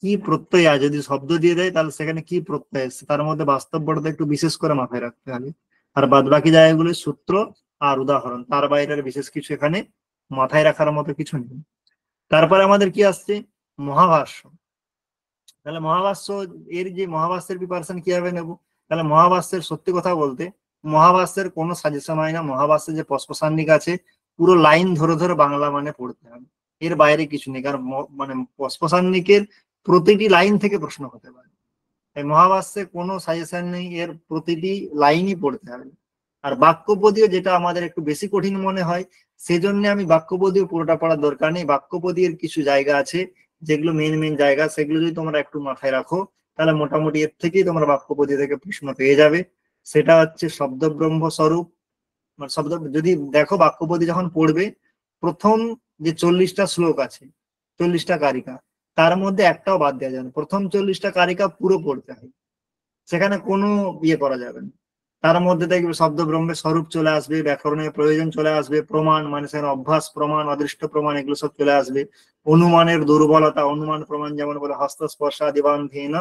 কি প্রত্যয় আছে, যদি শব্দ দিয়ে দেয় তাহলে সেখানে কি প্রত্যয় আসছে, তার মধ্যে বাস্তব্যটা একটু বিশেষ করে মাথায় রাখতে হবে। আর বাদ বাকি জায়গাগুলি সূত্র আর উদাহরণ, তার বাইরের বিশেষ কিছু এখানে মাথায় রাখার মতো কিছু নেই। তারপরে আমাদের কি আসছে, মহাভাষ্য। তাহলে মহাভাষ্য, এর যে মহাভাষ্যের প্রিপারেশন কিভাবে নেব, তাহলে মহাভাষ্যের সত্যি কথা বলতে মহাভাষ্যের কোনো সাজেশন হয় না। মহাভাষ্যে যে পস্পসান্নিক আছে পুরো লাইন ধরে ধরে বাংলা মানে পড়তে হবে, এর বাইরে কিছু নেই, কারণ মানে পস্পসান্নিকের প্রতিটি লাইন থেকে প্রশ্ন হতে পারে। এই মহাভাষ্যে কোনো সাজেশন নেই, এর প্রতিটি লাইনই পড়তে হবে। আর বাক্যপদীয় যেটা আমাদের একটু বেশি কঠিন মনে হয়, সেজন্য আমি বাক্যপদীয় পুরোটা পড়ার দরকার নেই, বাক্যপদীর কিছু জায়গা আছে যেগুলো মেন মেন জায়গা, সেগুলো যদি তোমরা একটু মাথায় রাখো তাহলে মোটামুটি এর থেকেই তোমরা বাক্যপদী থেকে প্রশ্ন পেয়ে যাবে। সেটা হচ্ছে শব্দ ব্রহ্ম স্বরূপ, মানে শব্দ যদি দেখো বাক্যপদী যখন পড়বে, প্রথম যে 40টা শ্লোক আছে, 40টা কারিকা, তার মধ্যে একটাও বাদ দেওয়া যাবে না, প্রথম 40টা কারিকা পুরো পড়তে হয়, সেখানে কোনো ইয়ে করা যাবে না। তার মধ্যে দেখবে শব্দ ব্রহ্মের স্বরূপ চলে আসবে, ব্যাকরণের প্রয়োজন চলে আসবে, প্রমাণ মানে সেখানে অভ্যাস প্রমাণ অদৃষ্ট প্রমাণ এগুলো সব চলে আসবে, অনুমানের দুর্বলতা, অনুমান প্রমাণ যেমন বলে হস্তস্পর্শা দিবান্ধীন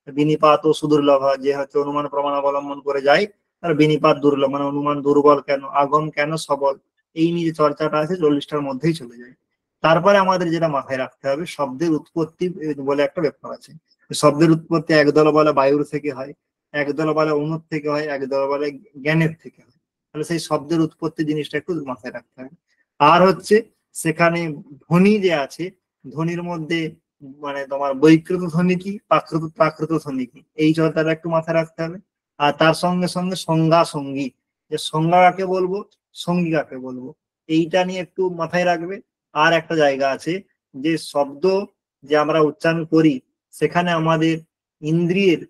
বিনিপাত ও সুদুর্লভ, যে হচ্ছে অনুমান প্রমাণ অবলম্বন করে যায় আর বিনিপাত দুর্লভ, মানে অনুমান দুর্বল কেন, আগম কেন সবল, এই নিয়ে যে চর্চাটা আছে 40টার মধ্যেই চলে যায়। তারপরে আমাদের যেটা মাথায় রাখতে হবে, শব্দের উৎপত্তি বলে একটা ব্যাপার আছে। শব্দের উৎপত্তি একদল বলে বায়ুর থেকে হয়, একদল বলে অনুর থেকে হয়, একদল বলে জ্ঞানের থেকে হয়। তাহলে সেই শব্দের উৎপত্তি জিনিসটা একটু মাথায় রাখতে হবে। আর হচ্ছে সেখানে ধ্বনি যে আছে, ধ্বনির মধ্যে মানে তোমার বৈকৃত ধ্বনি কি, প্রাকৃত প্রাকৃত ধ্বনি কি, এই চর্চাটা একটু মাথায় রাখতে হবে। আর তার সঙ্গে সঙ্গে সংজ্ঞা সঙ্গী, যে সংজ্ঞা কাকে বলবো, সঙ্গী কাকে বলবো, এইটা নিয়ে একটু মাথায় রাখবে। আর একটা জায়গা আছে যে শব্দ যে আমরা উচ্চারণ করি সেখানে আমাদের ইন্দ্রিয়ের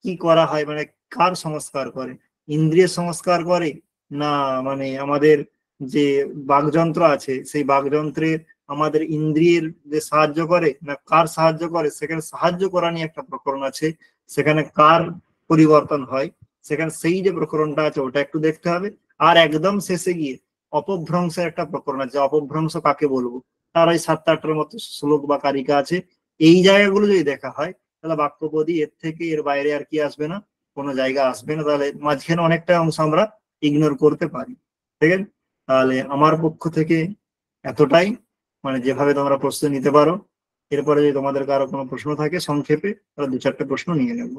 কি করা হয়, মানে কার সংস্কার করে, ইন্দ্রিয়ের সংস্কার করে, না মানে আমাদের যে বাকযন্ত্র আছে সেই বাকযন্ত্রে আমাদের ইন্দ্রিয়ের যে সাহায্য করে, না কার সাহায্য করে, সেখানে সাহায্য করা নিয়ে একটা প্রকরণ আছে, সেখানে কার পরিবর্তন হয়, সেখানে সেই যে প্রকরণটা আছে ওটা একটু দেখতে হবে। আর একদম শেষে গিয়ে অপভ্রংশের একটা প্রকরণ আছে, অপভ্রংশ কাকে বলবো, তার ওই 7-8টার মতো শ্লোক বা কারিকা আছে। এই জায়গাগুলো যদি দেখা হয় তাহলে বাক্যপদী এর থেকে এর বাইরে আর কি আসবে না, কোনো জায়গা আসবে না, তাহলে মাঝখানে অনেকটা অংশ আমরা ইগনোর করতে পারি। ঠিক আছে, তাহলে আমার পক্ষ থেকে এতটাই, মানে যেভাবে তোমরা প্রস্তুতি নিতে পারো। এরপরে যদি তোমাদের কারো কোনো প্রশ্ন থাকে সংক্ষেপে, তাহলে 2-4টে প্রশ্ন নিয়ে নেব।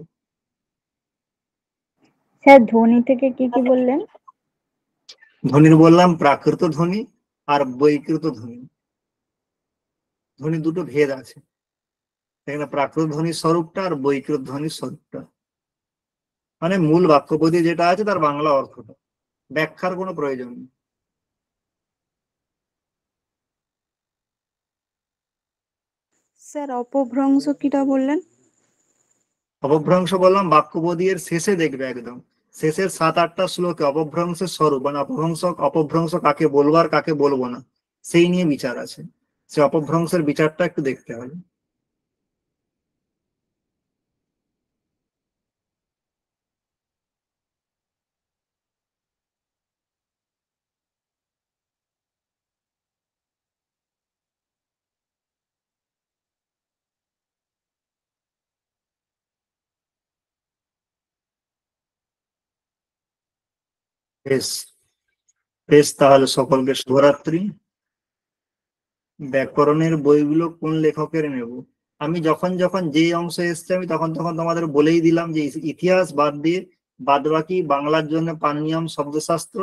স্যার ধ্বনি থেকে কি কি বললেন? ধ্বনির বললাম প্রাকৃত ধ্বনি আর বৈকৃত ধ্বনি। ধ্বনি দুটো ভেদ আছে, এখানে প্রাকৃত ধ্বনির স্বরূপটা আর বৈকৃত ধ্বনির স্বরূপটা, মানে মূল বাক্যপদী যেটা আছে তার বাংলা অর্থটা, ব্যাখ্যার কোনো প্রয়োজন নেই। স্যার অপভ্রংশ কিটা বললেন? অপভ্রংশ বললাম বাক্যপদী এর শেষে দেখবে, একদম শেষের 7-8টা শ্লোকে অপভ্রংশের স্বরূপ, মানে অপভ্রংশ কাকে বলবো আর কাকে বলবো না সেই নিয়ে বিচার আছে, সে অপভ্রংশের বিচারটা একটু দেখতে হবে। বেশ, বেশ, তাহলে সকলকে শুভরাত্রি। ব্যাকরণের বইগুলো কোন লেখকের নেব, আমি যখন যখন যে অংশে এসছে আমি তখন তখন তোমাদের বলেই দিলাম যে ইতিহাস বাদ দিয়ে বাদ বাকি বাংলার জন্য পাণিনিয়ম শব্দশাস্ত্র,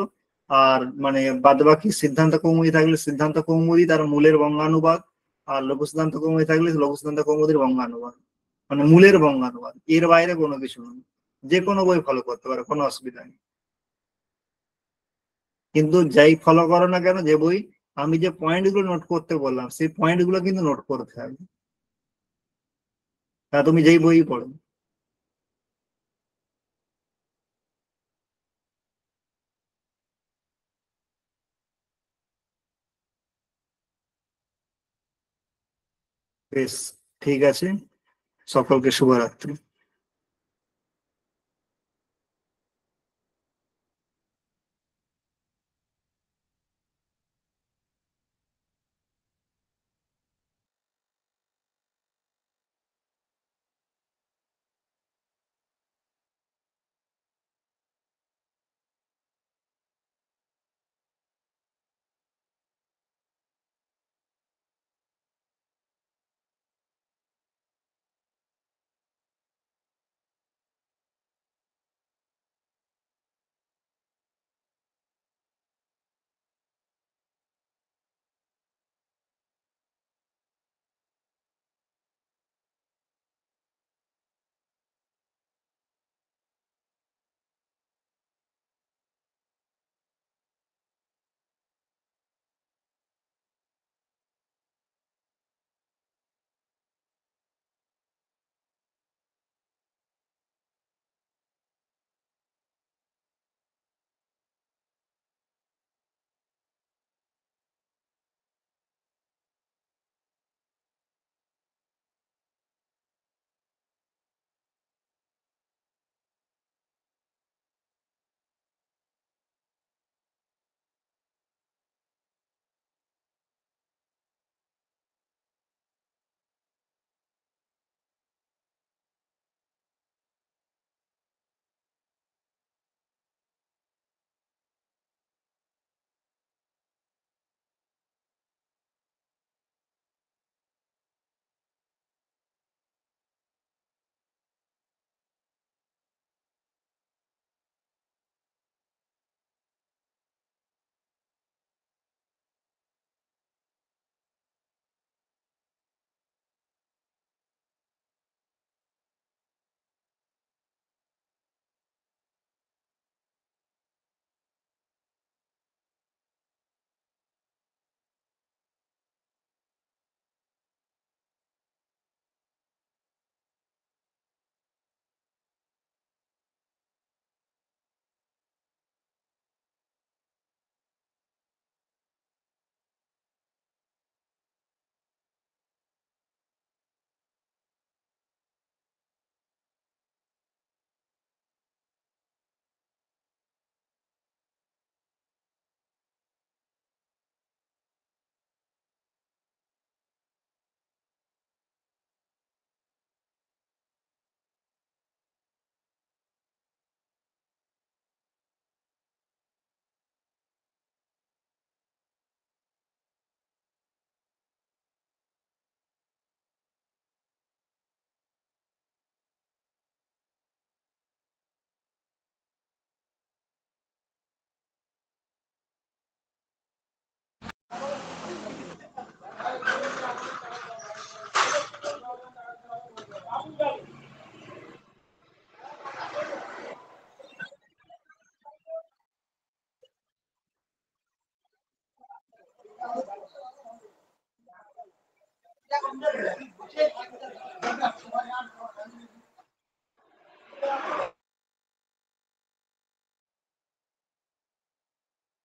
আর মানে বাদ বাকি সিদ্ধান্ত কৌমুদী থাকলে সিদ্ধান্ত কৌমুদী তার মূলের বঙ্গানুবাদ, আর লঘু সিদ্ধান্ত কৌমুদী থাকলে লঘু সিদ্ধান্ত কৌমুদীর বঙ্গানুবাদ, মানে মূলের বঙ্গানুবাদ, এর বাইরে কোনো কিছু নয়। যে কোনো বই ফলো করতে পারো, কোনো অসুবিধা নেই, কিন্তু যাই ফলো করো না কেন, যে বই আমি যে পয়েন্ট গুলো নোট করতে বললাম সেই পয়েন্ট গুলো কিন্তু নোট করতে হবে, তা তুমি যেই বই পড়ো। বেশ, ঠিক আছে, সকলকে শুভরাত্রি।